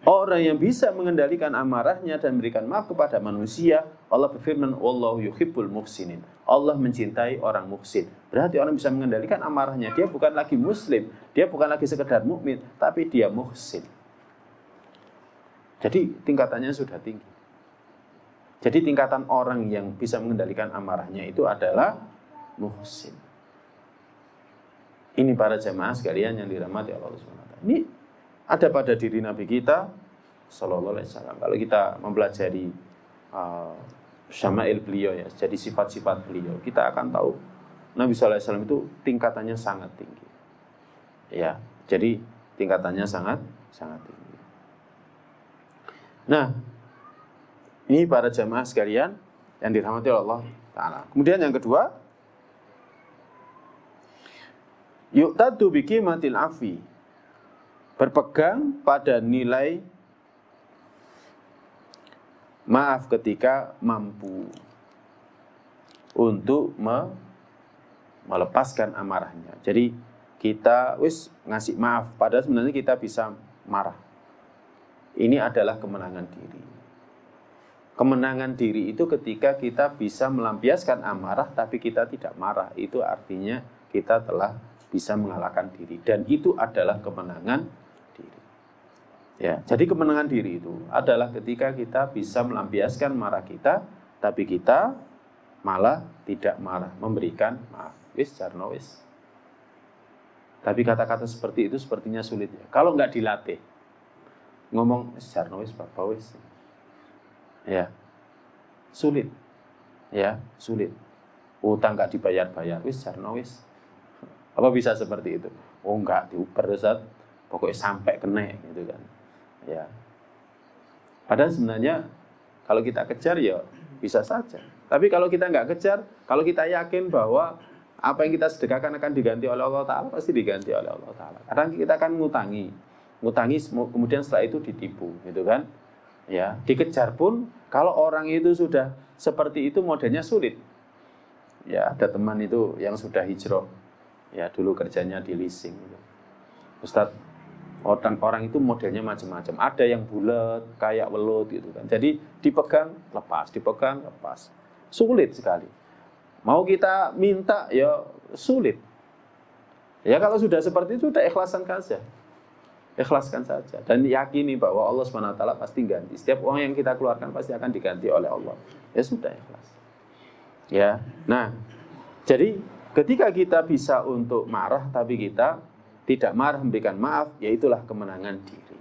Orang yang bisa mengendalikan amarahnya dan memberikan maaf kepada manusia, Allah berfirman, wallahu yuhibbul muhsinin. Allah mencintai orang muhsin. Berarti orang bisa mengendalikan amarahnya. Dia bukan lagi muslim, dia bukan lagi sekedar mukmin, tapi dia muhsin. Jadi tingkatannya sudah tinggi. Jadi tingkatan orang yang bisa mengendalikan amarahnya itu adalah muhsin. Ini para jamaah sekalian yang dirahmati Allah SWT. Ini ada pada diri Nabi kita Sallallahu Alaihi Wasallam. Kalau kita mempelajari syama'il beliau ya, jadi sifat-sifat beliau, kita akan tahu Nabi Sallallahu Alaihi Wasallam itu tingkatannya sangat tinggi. Ya, jadi tingkatannya sangat tinggi. Nah, ini para jamaah sekalian yang dirahmati Allah Ta'ala. Kemudian yang kedua, yu'tadu biqimatil afi, berpegang pada nilai maaf ketika mampu untuk melepaskan amarahnya. Jadi kita ngasih maaf, padahal sebenarnya kita bisa marah. Ini adalah kemenangan diri. Kemenangan diri itu ketika kita bisa melampiaskan amarah tapi kita tidak marah. Itu artinya kita telah bisa mengalahkan diri. Dan itu adalah kemenangan diri. Ya, jadi kemenangan diri itu adalah ketika kita bisa melampiaskan marah kita tapi kita malah tidak marah, memberikan maaf. Jarno. Tapi kata-kata seperti itu sepertinya sulit ya. Kalau nggak dilatih, ngomong jarno bapak ya, sulit. Ya, sulit. Utang nggak dibayar-bayar, jarno. Apa bisa seperti itu? Oh enggak, diuber Ustaz. Pokoknya sampai kena gitu kan. Ya. Padahal sebenarnya kalau kita kejar ya bisa saja. Tapi kalau kita nggak kejar, kalau kita yakin bahwa apa yang kita sedekahkan akan diganti oleh Allah Ta'ala, pasti diganti oleh Allah Ta'ala. Karena kita akan ngutangi kemudian setelah itu ditipu, gitu kan? Ya, dikejar pun kalau orang itu sudah seperti itu modelnya sulit. Ya, ada teman itu yang sudah hijrah. Ya, dulu kerjanya di leasing. Gitu. Ustadz, orang itu modelnya macam-macam. Ada yang bulat, kayak welut gitu kan. Jadi dipegang, lepas, dipegang, lepas. Sulit sekali. Mau kita minta ya sulit. Ya kalau sudah seperti itu sudah ikhlaskan saja. Ikhlaskan saja dan yakini bahwa Allah SWT pasti ganti. Setiap uang yang kita keluarkan pasti akan diganti oleh Allah. Ya sudah ikhlas. Ya. Nah, jadi ketika kita bisa untuk marah tapi kita tidak marah memberikan maaf, ya itulah kemenangan diri.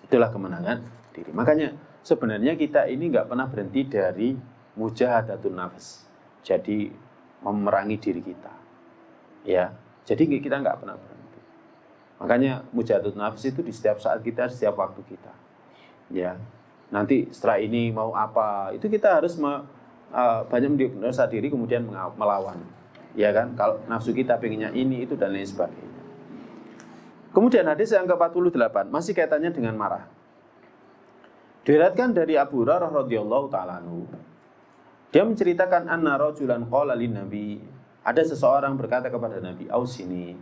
Itulah kemenangan diri. Makanya sebenarnya kita ini nggak pernah berhenti dari mujahadatun nafs. Jadi memerangi diri kita. Ya. Jadi kita nggak pernah berhenti. Makanya mujahadatun nafs itu di setiap saat kita, setiap waktu kita. Ya. Nanti setelah ini mau apa? Itu kita harus banyak mendiagnosa diri kemudian melawan. Ya kan? Kalau nafsu kita pengennya ini, itu dan lain sebagainya. Kemudian hadis yang ke-48 masih kaitannya dengan marah. Diriwayatkan dari Abu Hurairah radhiyallahu taala anhu. Dia menceritakan anna rajulan qala lin nabi, ada seseorang berkata kepada Nabi, "Ausini,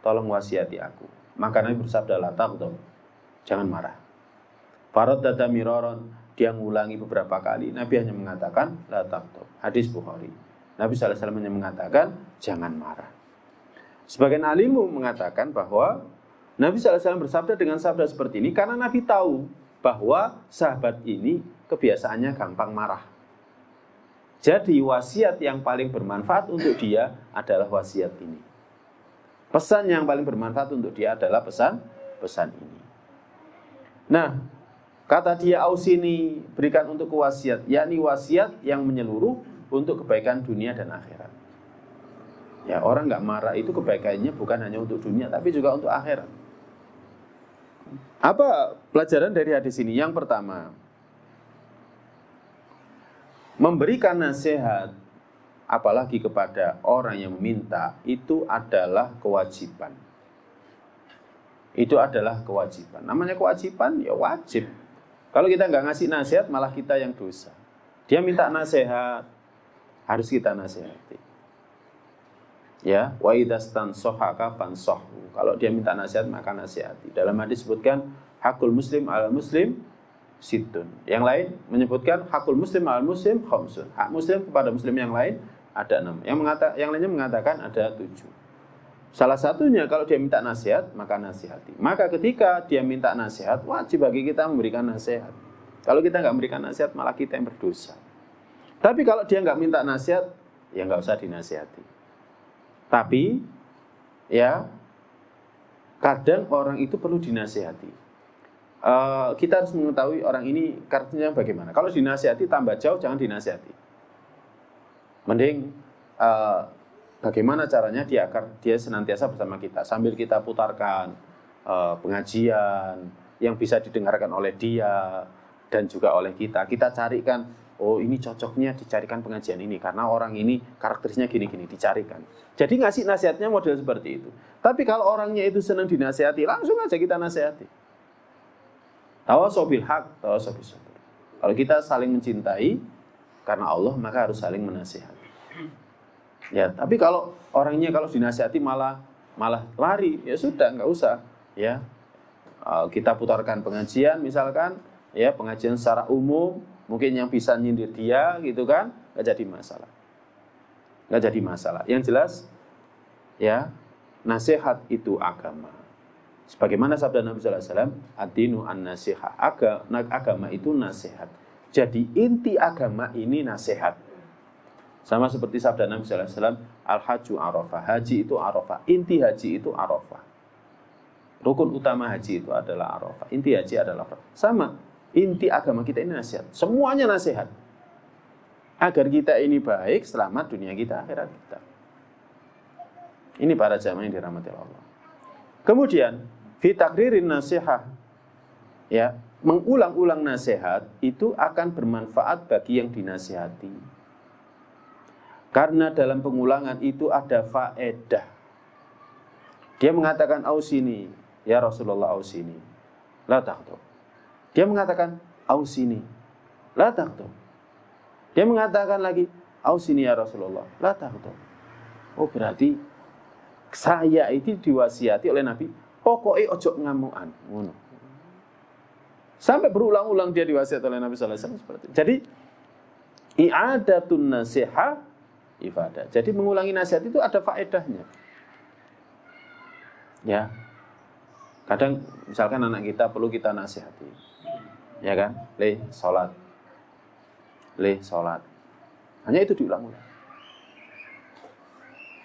tolong wasiati aku." Maka Nabi bersabda, "La taghdab." Jangan marah. Faraddada miraran, dia mengulangi beberapa kali. Nabi hanya mengatakan, "La taghdab." Hadis Bukhari. Nabi sallallahu alaihi wasallam hanya mengatakan, "Jangan marah." Sebagian alimmu mengatakan bahwa Nabi sallallahu alaihi wasallam bersabda dengan sabda seperti ini karena Nabi tahu bahwa sahabat ini kebiasaannya gampang marah. Jadi wasiat yang paling bermanfaat untuk dia adalah wasiat ini. Pesan yang paling bermanfaat untuk dia adalah pesan ini. Nah, kata dia ausini, berikan untuk wasiat, yakni wasiat yang menyeluruh untuk kebaikan dunia dan akhirat. Ya, orang nggak marah itu kebaikannya bukan hanya untuk dunia, tapi juga untuk akhirat. Apa pelajaran dari hadis ini? Yang pertama, memberikan nasihat, apalagi kepada orang yang meminta, itu adalah kewajiban. Itu adalah kewajiban. Namanya kewajiban, ya wajib. Kalau kita nggak ngasih nasihat, malah kita yang dosa. Dia minta nasihat, harus kita nasihati. Ya, wa idastansohaka fansohu. Kalau dia minta nasihat, maka nasihati. Dalam hadis disebutkan, hakul muslim ala muslim situn. Yang lain menyebutkan hakul muslim al muslim khamsun. Hak muslim kepada muslim yang lain ada 6. Yang lainnya mengatakan ada 7. Salah satunya kalau dia minta nasihat, maka nasihati. Maka ketika dia minta nasihat, wajib bagi kita memberikan nasihat. Kalau kita nggak memberikan nasihat, malah kita yang berdosa. Tapi kalau dia nggak minta nasihat, ya nggak usah dinasihati. Tapi ya kadang orang itu perlu dinasihati. Kita harus mengetahui orang ini karakternya bagaimana. Kalau dinasihati tambah jauh, jangan dinasihati. Mending bagaimana caranya dia senantiasa bersama kita sambil kita putarkan pengajian yang bisa didengarkan oleh dia dan juga oleh kita. Kita carikan, oh ini cocoknya dicarikan pengajian ini karena orang ini karakterisnya gini-gini, dicarikan. Jadi ngasih nasihatnya model seperti itu. Tapi kalau orangnya itu senang dinasihati, langsung aja kita nasihati. Tawasaw bil haq, tawasaw bis sabr. Kalau kita saling mencintai karena Allah, maka harus saling menasihati. Ya, tapi kalau orangnya kalau dinasihati malah lari, ya sudah nggak usah. Ya, kita putarkan pengajian, misalkan, ya pengajian secara umum, mungkin yang bisa nyindir dia, gitu kan, nggak jadi masalah. Nggak jadi masalah. Yang jelas, ya nasihat itu agama. Sebagaimana sabda Nabi sallallahu alaihi wasallam, ad-dinu an-nasihah. Agama itu nasihat. Jadi inti agama ini nasihat. Sama seperti sabda Nabi sallallahu alaihi wasallam, al-hajju arafah. Haji itu arafah. Inti haji itu arafah. Rukun utama haji itu adalah arafah. Inti haji adalah arafah. Sama, inti agama kita ini nasihat. Semuanya nasihat. Agar kita ini baik, selamat dunia kita, akhirat kita. Ini para jamaah yang dirahmati Allah. Kemudian fi takririn nasihat, ya, mengulang-ulang nasihat itu akan bermanfaat bagi yang dinasihati. Karena dalam pengulangan itu ada faedah. Dia mengatakan ausini, ya Rasulullah ausini, la taqtu. Dia mengatakan ausini, la taqtu. Dia mengatakan lagi ausini ya Rasulullah, la taqtu. Oh berarti saya itu diwasiati oleh Nabi, pokoknya ojo ngamuan, ngono. Sampai berulang-ulang dia diwasiat oleh Nabi sallallahu alaihi wasallam seperti itu. Jadi i'adatun nasiha ifadah. Jadi mengulangi nasihat itu ada faedahnya. Ya. Kadang misalkan anak kita perlu kita nasihati. Ya kan? Salat. Salat. Hanya itu diulang-ulang.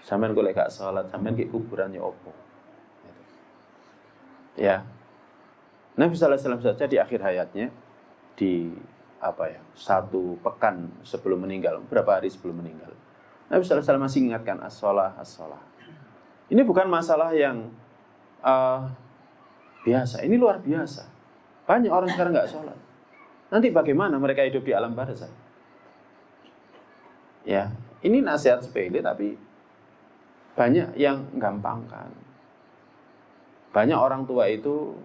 Sampeyan kok gak salat, sampeyan ki kuburannya opo? Ya, Nabi sallallahu alaihi wasallam saja di akhir hayatnya, di satu pekan sebelum meninggal, beberapa hari sebelum meninggal, Nabi sallallahu alaihi wasallam masih mengingatkan as-shalah. Ini bukan masalah yang biasa, ini luar biasa. Banyak orang sekarang nggak sholat. Nanti bagaimana mereka hidup di alam barzakh? Ya, ini nasihat sepele tapi banyak yang gampangkan. Banyak orang tua itu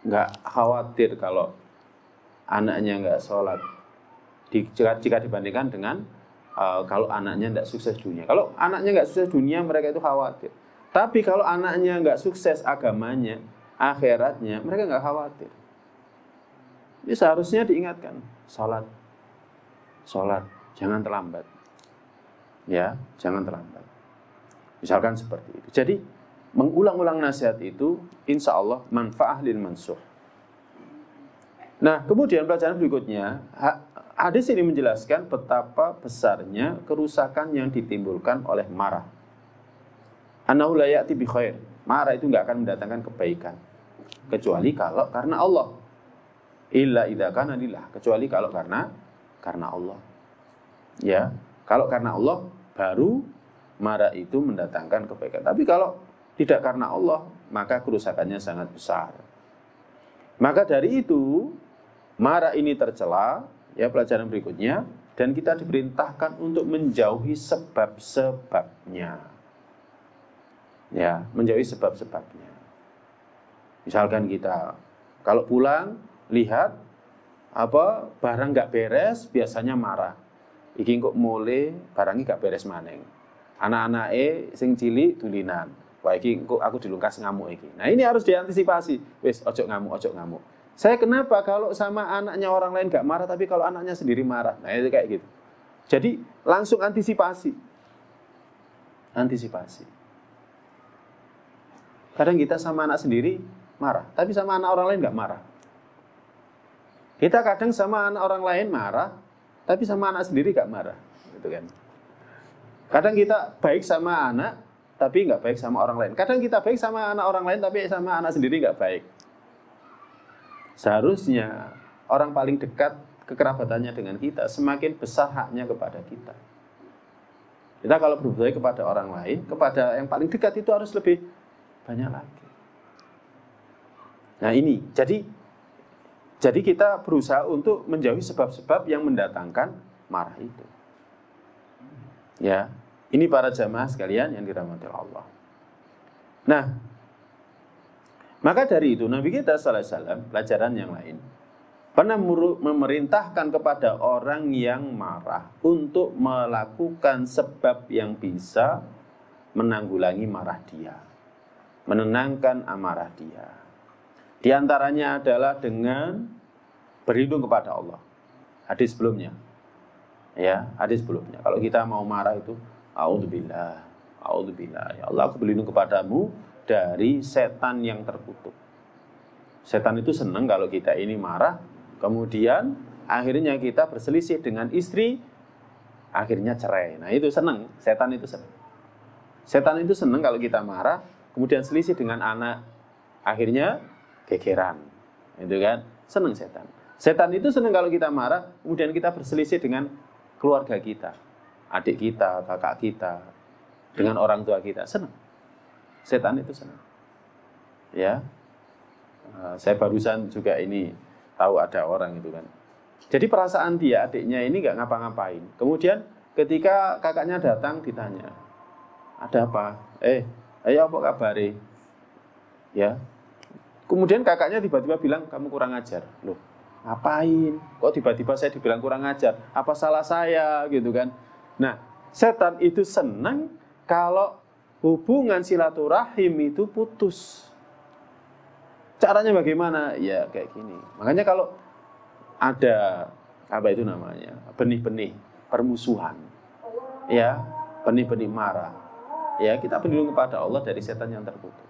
nggak khawatir kalau anaknya nggak sholat jika dibandingkan dengan kalau anaknya nggak sukses dunia. Kalau anaknya nggak sukses dunia, mereka itu khawatir. Tapi kalau anaknya nggak sukses agamanya, akhiratnya, mereka nggak khawatir. Ini seharusnya diingatkan, sholat, jangan terlambat. Ya, jangan terlambat. Misalkan seperti itu. Jadi mengulang-ulang nasihat itu insya Allah manfaah lil mansuh. Nah, kemudian pelajaran berikutnya, hadis ini menjelaskan betapa besarnya kerusakan yang ditimbulkan oleh marah. Annahu la ya'ti bi khair. Marah itu enggak akan mendatangkan kebaikan kecuali kalau karena Allah. Illa idza kana lillah, kecuali kalau karena Allah. Ya, kalau karena Allah baru marah itu mendatangkan kebaikan. Tapi kalau tidak karena Allah, maka kerusakannya sangat besar. Maka dari itu, marah ini tercela, ya pelajaran berikutnya, dan kita diperintahkan untuk menjauhi sebab-sebabnya. Ya, menjauhi sebab-sebabnya. Misalkan kita kalau pulang lihat barang nggak beres, biasanya marah. Iki kok mulai barangnya nggak beres maneng. Anak-anake sing cilik dulinan. Wah iki kok aku dilungkas ngamuk iki. Nah, ini harus diantisipasi. Wis ojo ngamuk. Saya kenapa kalau sama anaknya orang lain nggak marah, tapi kalau anaknya sendiri marah? Nah itu kayak gitu. Jadi langsung antisipasi. Antisipasi. Kadang kita sama anak sendiri marah, tapi sama anak orang lain nggak marah. Kita kadang sama anak orang lain marah, tapi sama anak sendiri nggak marah, gitu kan? Kadang kita baik sama anak, tapi nggak baik sama orang lain. Kadang kita baik sama anak orang lain, tapi sama anak sendiri nggak baik. Seharusnya orang paling dekat kekerabatannya dengan kita, semakin besar haknya kepada kita. Kita kalau berbuat baik kepada orang lain, kepada yang paling dekat itu harus lebih banyak lagi. Nah ini, jadi kita berusaha untuk menjauhi sebab-sebab yang mendatangkan marah itu. Ya, ini para jamaah sekalian yang dirahmati Allah. Nah, maka dari itu Nabi kita sallallahu alaihi wasallam, pelajaran yang lain, pernah memerintahkan kepada orang yang marah untuk melakukan sebab yang bisa menanggulangi marah dia, menenangkan amarah dia. Di antaranya adalah dengan berlindung kepada Allah. Hadis sebelumnya. Ya, hadis sebelumnya. Kalau kita mau marah itu, a'udzubillah, a'udzubillah. Ya Allah, aku berlindung kepadamu dari setan yang terkutuk. Setan itu senang kalau kita ini marah, kemudian akhirnya kita berselisih dengan istri, akhirnya cerai. Nah itu senang, setan itu senang. Setan itu senang kalau kita marah, kemudian selisih dengan anak, akhirnya gegeran. Itu kan, senang setan. Setan itu senang kalau kita marah, kemudian kita berselisih dengan keluarga kita, adik kita, kakak kita, dengan orang tua kita, senang. Setan itu senang. Ya, saya barusan juga ini tahu ada orang itu kan. Jadi perasaan dia, adiknya ini nggak ngapa-ngapain. Kemudian ketika kakaknya datang ditanya, ada apa? Ayo apa kabare? Ya. Kemudian kakaknya tiba-tiba bilang, kamu kurang ajar. Loh, ngapain? Kok tiba-tiba saya dibilang kurang ajar? Apa salah saya? Gitu kan. Nah, setan itu senang kalau hubungan silaturahim itu putus. Caranya bagaimana? Ya kayak gini. Makanya kalau ada apa itu namanya? Benih-benih permusuhan. Ya, benih-benih marah. Ya, kita berlindung kepada Allah dari setan yang terkutuk.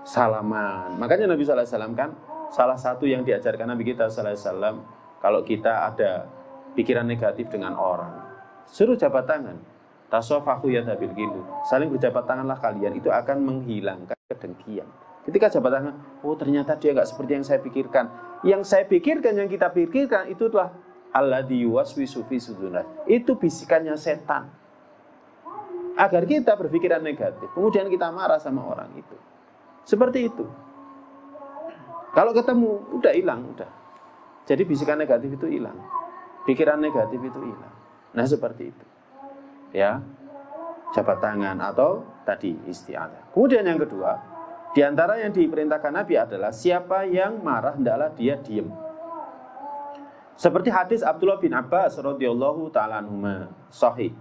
Salaman. Makanya Nabi sallallahu alaihi wasallam kan salah satu yang diajarkan Nabi kita sallallahu alaihi wasallam, kalau kita ada pikiran negatif dengan orang, suruh jabat tangan. Tasafahu yadabil gilu. Saling berjabat tanganlah kalian, itu akan menghilangkan kedengkian. Ketika jabat tangan, oh ternyata dia enggak seperti yang saya pikirkan. Yang saya pikirkan, yang kita pikirkan itu adalah alladzi yuwaswisu fi sudurin. Itu bisikannya setan. Agar kita berpikiran negatif, kemudian kita marah sama orang itu. Seperti itu. Kalau ketemu, udah hilang, udah. Jadi bisikan negatif itu hilang. Pikiran negatif itu hilang. Nah seperti itu. Ya, jabat tangan atau tadi isti'adzah. Kemudian yang kedua, di antara yang diperintahkan Nabi adalah siapa yang marah hendaklah dia diam. Seperti hadis Abdullah bin Abbas radhiyallahu taala anhuma, sahih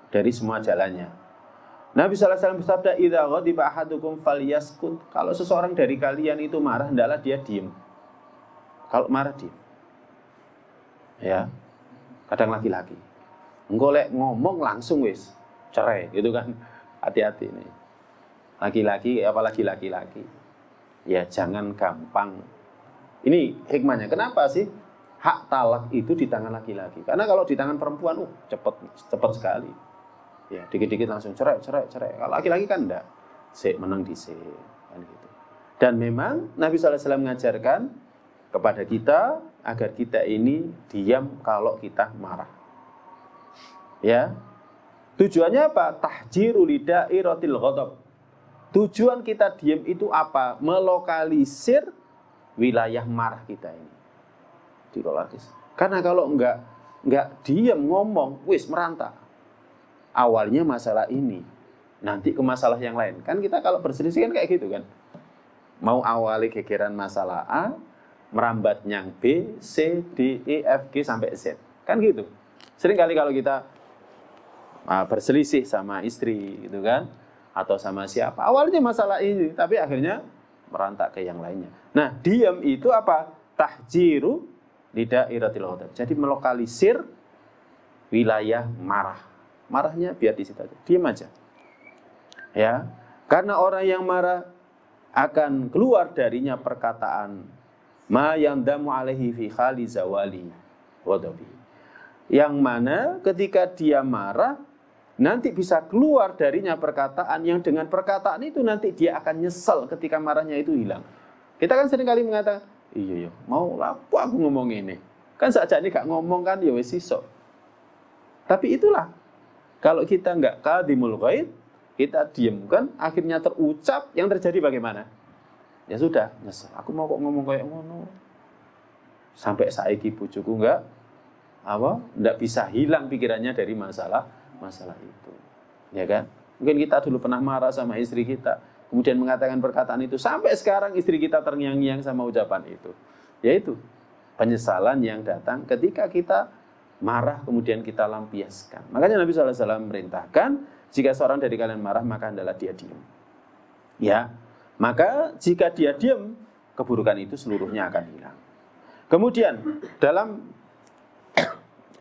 dari semua jalannya. Nabi sallallahu alaihi wasallam bersabda, "Idza ghadiba ahadukum falyaskut." Kalau seseorang dari kalian itu marah, hendaklah dia diam. Kalau marah diam. Ya. Kadang laki-laki engko lek ngomong langsung wis cerai, gitu kan. Hati-hati nih. Laki-laki, apalagi laki-laki. Ya jangan gampang. Ini hikmahnya. Kenapa sih hak talak itu di tangan laki-laki? Karena kalau di tangan perempuan, cepat sekali. Ya, dikit-dikit langsung cerai. Kalau laki-laki kan enggak. Sik menang dhisik, kan gitu. Dan memang Nabi sallallahu alaihi wasallam mengajarkan kepada kita agar kita ini diam kalau kita marah. Ya. Tujuannya apa? Tahjiru lidairatil ghadab. Tujuan kita diam itu apa? Melokalisir wilayah marah kita ini. Dilokalisir. Karena kalau enggak diam ngomong, wis merantau. Awalnya masalah ini, nanti ke masalah yang lain. Kan kita kalau berselisih kan kayak gitu kan. Mau awali gegeran masalah A, merambat yang B, C, D, E, F, G sampai Z. Kan gitu. Sering kali kalau kita berselisih sama istri gitu kan, atau sama siapa, awalnya masalah ini, tapi akhirnya merantak ke yang lainnya. Nah, diam itu apa? Tahjiru lidairatil ghadab. Jadi melokalisir wilayah marah. Marahnya biar di situ aja. Diam aja. Ya. Karena orang yang marah akan keluar darinya perkataan ma yandamu alaihi fi khali zawali ghadabi. Yang mana ketika dia marah nanti bisa keluar darinya perkataan yang dengan perkataan itu nanti dia akan nyesel ketika marahnya itu hilang. Kita kan sering kali mengatakan, iya mau lapo aku ngomong ini. Kan sakjane gak ngomong kan ya wis iso. Tapi itulah kalau kita enggak qadimul ghaid, kita diam kan akhirnya terucap yang terjadi bagaimana? Ya sudah, nyesel. Aku mau kok ngomong kayak ngono. Sampai saiki bojoku enggak bisa hilang pikirannya dari masalah itu. Ya kan? Mungkin kita dulu pernah marah sama istri kita, kemudian mengatakan perkataan itu, sampai sekarang istri kita terngiang-ngiang sama ucapan itu. Yaitu penyesalan yang datang ketika kita marah kemudian kita lampiaskan. Makanya Nabi SAW merintahkan, jika seorang dari kalian marah maka hendaklah dia diam. Ya, maka jika dia diam, keburukan itu seluruhnya akan hilang. Kemudian dalam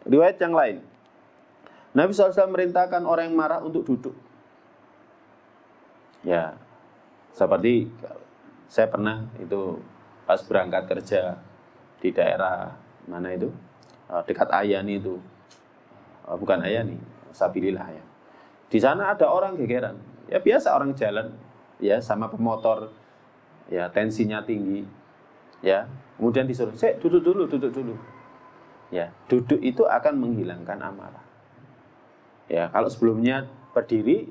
riwayat yang lain, Nabi SAW merintahkan orang yang marah untuk duduk. Ya, seperti saya pernah itu pas berangkat kerja di daerah mana itu, dekat Ayani itu, bukan Ayani, Sabilillah ya. Di sana ada orang gegeran, ya biasa orang jalan, ya sama pemotor, ya tensinya tinggi, ya kemudian disuruh, duduk dulu. Ya, duduk itu akan menghilangkan amarah. Ya, kalau sebelumnya berdiri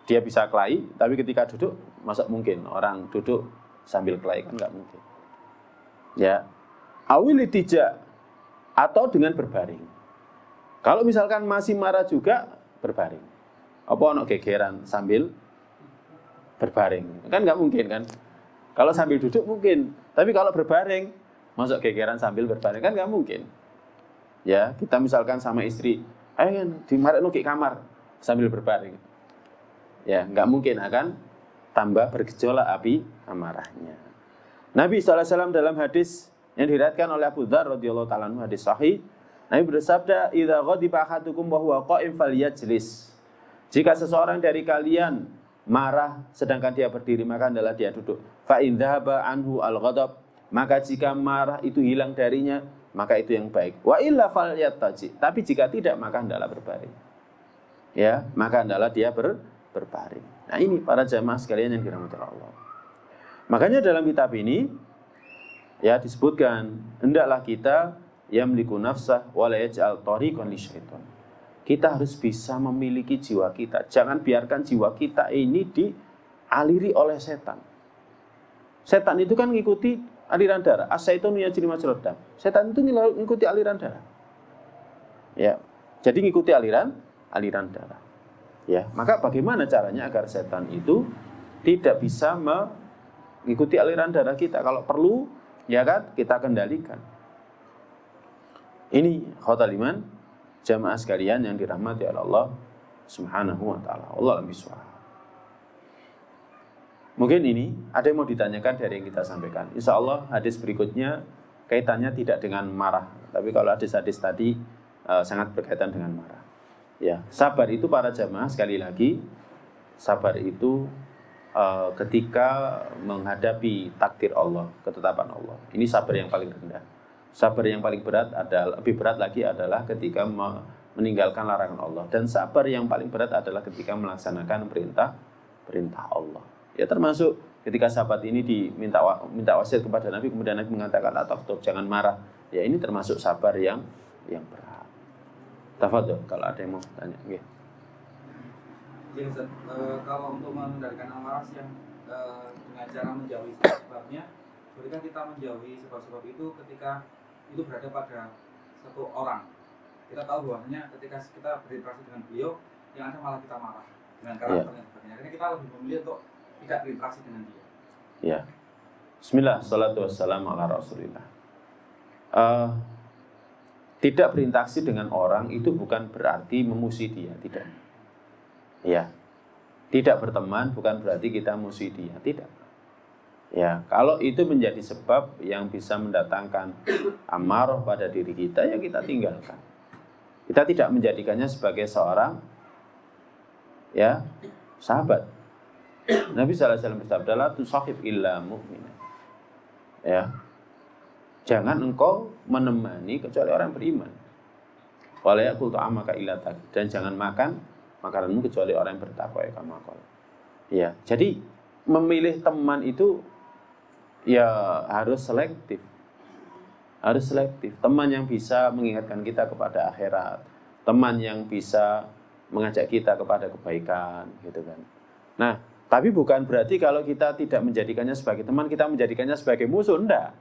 dia bisa kelahi, tapi ketika duduk masa mungkin orang duduk sambil kelahi, kan nggak mungkin. Ya, awilitija atau dengan berbaring. Kalau misalkan masih marah juga berbaring. Apa ono gegeran sambil berbaring? Kan nggak mungkin kan? Kalau sambil duduk mungkin, tapi kalau berbaring masuk gegeran sambil berbaring kan nggak mungkin. Ya, kita misalkan sama istri, ayo dimarekno ke kamar sambil berbaring. Ya, nggak mungkin akan tambah bergejolak api amarahnya. Nabi SAW dalam hadis yang diriwayatkan oleh Abu Dzar radhiyallahu ta'ala anhu, hadis sahih, Nabi bersabda, "Idza ghadiba ahadukum wa huwa qa'im falyajlis." Jika seseorang dari kalian marah sedangkan dia berdiri, maka hendaklah dia duduk. Fa in dhahaba anhu al-ghadab, maka jika marah itu hilang darinya, maka itu yang baik. Wa illa falyattaji, tapi jika tidak maka hendaklah berbaring. Ya, maka hendaklah dia berbaring. Nah, ini para jamaah sekalian yang dirahmati Allah. Makanya dalam kitab ini ya disebutkan, hendaklah kita yamliku nafsah wa la yaj'al tariqan lisyaitan. Kita harus bisa memiliki jiwa kita. Jangan biarkan jiwa kita ini dialiri oleh setan. Setan itu kan ngikuti aliran darah. As-syaitanu yajri majrad dam. Setan itu ngikuti aliran darah. Ya. Jadi ngikuti aliran darah. Ya, maka bagaimana caranya agar setan itu tidak bisa mengikuti aliran darah kita? Kalau perlu, ya kan, kita kendalikan. Ini khotal iman jamaah sekalian yang dirahmati oleh Allah Subhanahu wa taala. Allah bismillah. Mungkin ini ada yang mau ditanyakan dari yang kita sampaikan. Insya Allah hadis berikutnya kaitannya tidak dengan marah, tapi kalau hadis-hadis tadi sangat berkaitan dengan marah. Ya, sabar itu para jamaah sekali lagi, sabar itu ketika menghadapi takdir Allah, ketetapan Allah. Ini sabar yang paling rendah. Sabar yang paling berat adalah, lebih berat lagi adalah ketika meninggalkan larangan Allah. Dan sabar yang paling berat adalah ketika melaksanakan perintah Allah. Ya, termasuk ketika sahabat ini minta wasiat kepada Nabi, kemudian Nabi mengatakan atau jangan marah. Ya, ini termasuk sabar yang berat. Tafadhol kalau ada yang mau tanya. Okay. Ya, Ustaz, kalau untuk mengendalikan amarah yang dengan cara menjauhi sebab-sebabnya, ketika kita menjauhi sebab-sebab itu ketika itu berada pada satu orang, kita tahu bahwasanya ketika kita berinteraksi dengan beliau, yang ada malah kita marah dengan karakternya sebagainya. Akhirnya kita lebih memilih untuk tidak berinteraksi dengan dia. Ya. Bismillah, salatu wassalamu ala Rasulillah. Tidak berinteraksi dengan orang itu bukan berarti memusuhi dia, tidak. Ya. Tidak berteman bukan berarti kita musuhi dia, tidak. Ya, kalau itu menjadi sebab yang bisa mendatangkan amarah pada diri kita, ya kita tinggalkan. Kita tidak menjadikannya sebagai seorang ya sahabat. Nabi sallallahu alaihi wasallam bersabda, "La tusahib illa mu'minan." Ya. Jangan engkau menemani kecuali orang beriman. Wala yaqul ta'amaka illa taqi, dan jangan makan makananmu kecuali orang yang bertakwa, ya kama qala. Ya, jadi memilih teman itu ya harus selektif. Harus selektif. Teman yang bisa mengingatkan kita kepada akhirat, teman yang bisa mengajak kita kepada kebaikan, gitu kan. Nah, tapi bukan berarti kalau kita tidak menjadikannya sebagai teman, kita menjadikannya sebagai musuh, enggak.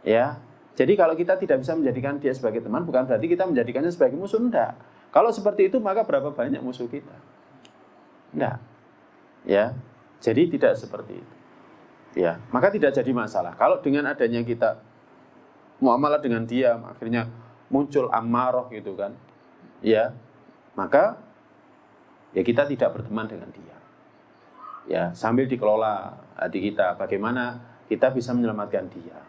Ya. Jadi kalau kita tidak bisa menjadikan dia sebagai teman, bukan berarti kita menjadikannya sebagai musuh, enggak. Kalau seperti itu, maka berapa banyak musuh kita? Enggak. Ya. Jadi tidak seperti itu. Ya, maka tidak jadi masalah. Kalau dengan adanya kita muamalah dengan dia, akhirnya muncul amarah gitu kan. Ya, maka ya kita tidak berteman dengan dia. Ya, sambil dikelola hati kita, bagaimana kita bisa menyelamatkan dia.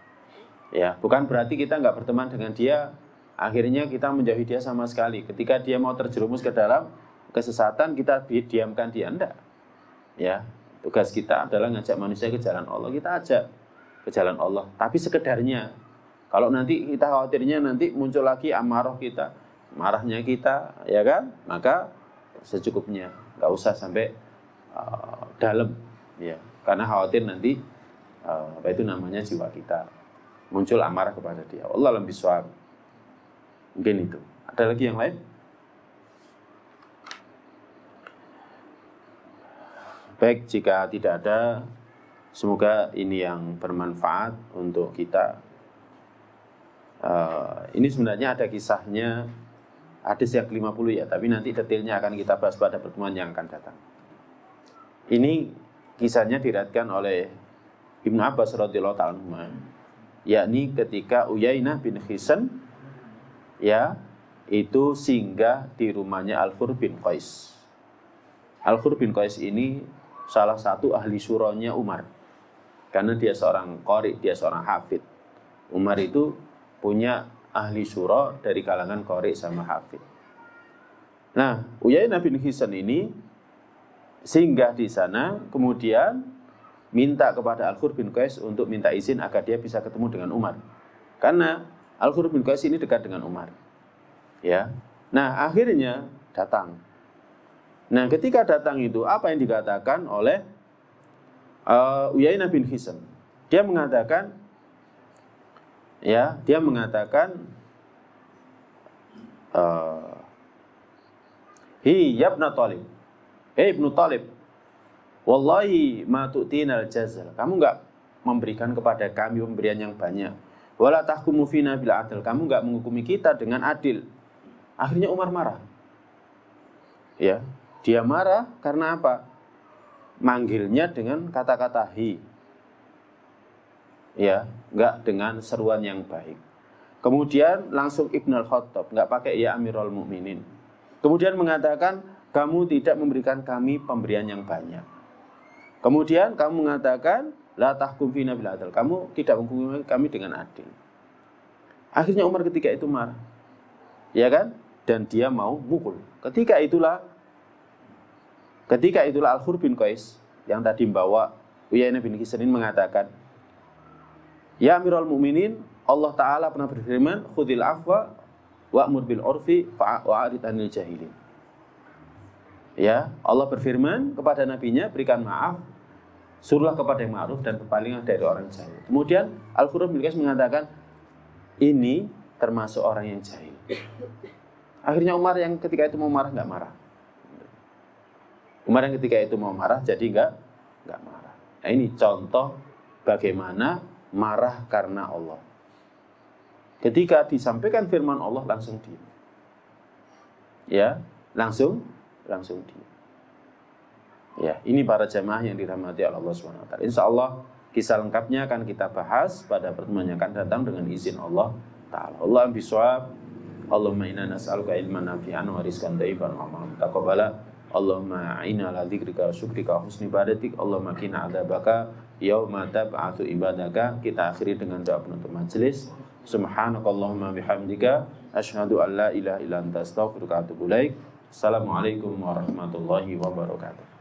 Ya, bukan berarti kita nggak berteman dengan dia, akhirnya kita menjauhi dia sama sekali. Ketika dia mau terjerumus ke dalam kesesatan, kita diamkan dia, enggak. Ya, tugas kita adalah ngajak manusia ke jalan Allah, kita ajak ke jalan Allah. Tapi sekedarnya, kalau nanti kita khawatirnya nanti muncul lagi amarah kita, marahnya kita, ya kan? Maka secukupnya, nggak usah sampai dalam, ya. Karena khawatir nanti apa itu namanya jiwa kita muncul amarah kepada dia. Allah alam bisawab. Mungkin itu. Ada lagi yang lain? Baik, jika tidak ada, semoga ini yang bermanfaat untuk kita. Ini sebenarnya ada kisahnya, hadis yang ke-50 ya, tapi nanti detailnya akan kita bahas pada pertemuan yang akan datang. Ini kisahnya diriwayatkan oleh Ibnu Abbas radhiyallahu ta'ala anhu, yakni ketika Uyainah bin Hisn ya itu singgah di rumahnya Al-Hur bin Qais. Al-Hur bin Qais ini salah satu ahli syuranya Umar. Karena dia seorang qari, dia seorang hafid. Umar itu punya ahli syura dari kalangan qari sama hafid. Nah, Uyainah bin Hisn ini singgah di sana, kemudian minta kepada Al-Hur bin Qais untuk minta izin agar dia bisa ketemu dengan Umar. Karena Al-Hur bin Qais ini dekat dengan Umar. Ya. Nah, akhirnya datang. Nah, ketika datang itu, apa yang dikatakan oleh Uyainah bin Hisn? Dia mengatakan, Hi yabna Talib, Ibnu Talib, wallahi ma tu'tinal jazal. Kamu enggak memberikan kepada kami pemberian yang banyak. Wala tahkumu fina bil adl. Kamu enggak menghukumi kita dengan adil. Akhirnya Umar marah. Ya. Dia marah karena apa? Manggilnya dengan kata-kata hi. Ya, enggak dengan seruan yang baik. Kemudian langsung Ibn al-Khattab, enggak pakai ya Amirul Mukminin. Kemudian mengatakan, kamu tidak memberikan kami pemberian yang banyak. Kemudian kamu mengatakan, la tahkum fina bil adl. Kamu tidak menghukumi kami dengan adil. Akhirnya Umar ketika itu marah. Ya kan? Dan dia mau mukul. Ketika itulah Al-Hur bin Qais yang tadi membawa Uyainah bin Hisn mengatakan, ya Amirul Mukminin, Allah Ta'ala pernah berfirman, khudil afwa wa'mur bil urfi wa'arid anil jahilin. Ya, Allah berfirman kepada nabinya, berikan maaf, suruhlah kepada yang ma'ruf dan berpalinglah dari orang jahil. Kemudian Al-Hur bin Qais mengatakan, ini termasuk orang yang jahil. Akhirnya Umar yang ketika itu mau marah enggak marah. Umar yang ketika itu mau marah jadi enggak marah. Nah, ini contoh bagaimana marah karena Allah. Ketika disampaikan firman Allah langsung diam. Ya, langsung diam. Ya, ini para jamaah yang dirahmati Allah Subhanahu wa taala. Insyaallah kisah lengkapnya akan kita bahas pada pertemuan yang akan datang dengan izin Allah taala. Allahumma bisawab. Allahumma inna nas'aluka ilman nafi'an wa rizqan thayyiban wa amalan taqabbala. Allahumma a'inna ala dzikrika wa syukrika wa husni ibadatik. Allahumma qina adzabaka yauma tab'atsu ibadaka. Kita akhiri dengan doa penutup majelis. Subhanakallahumma bihamdika asyhadu an la ilaha illa anta astaghfiruka wa atubu ilaik. Assalamualaikum warahmatullahi wabarakatuh.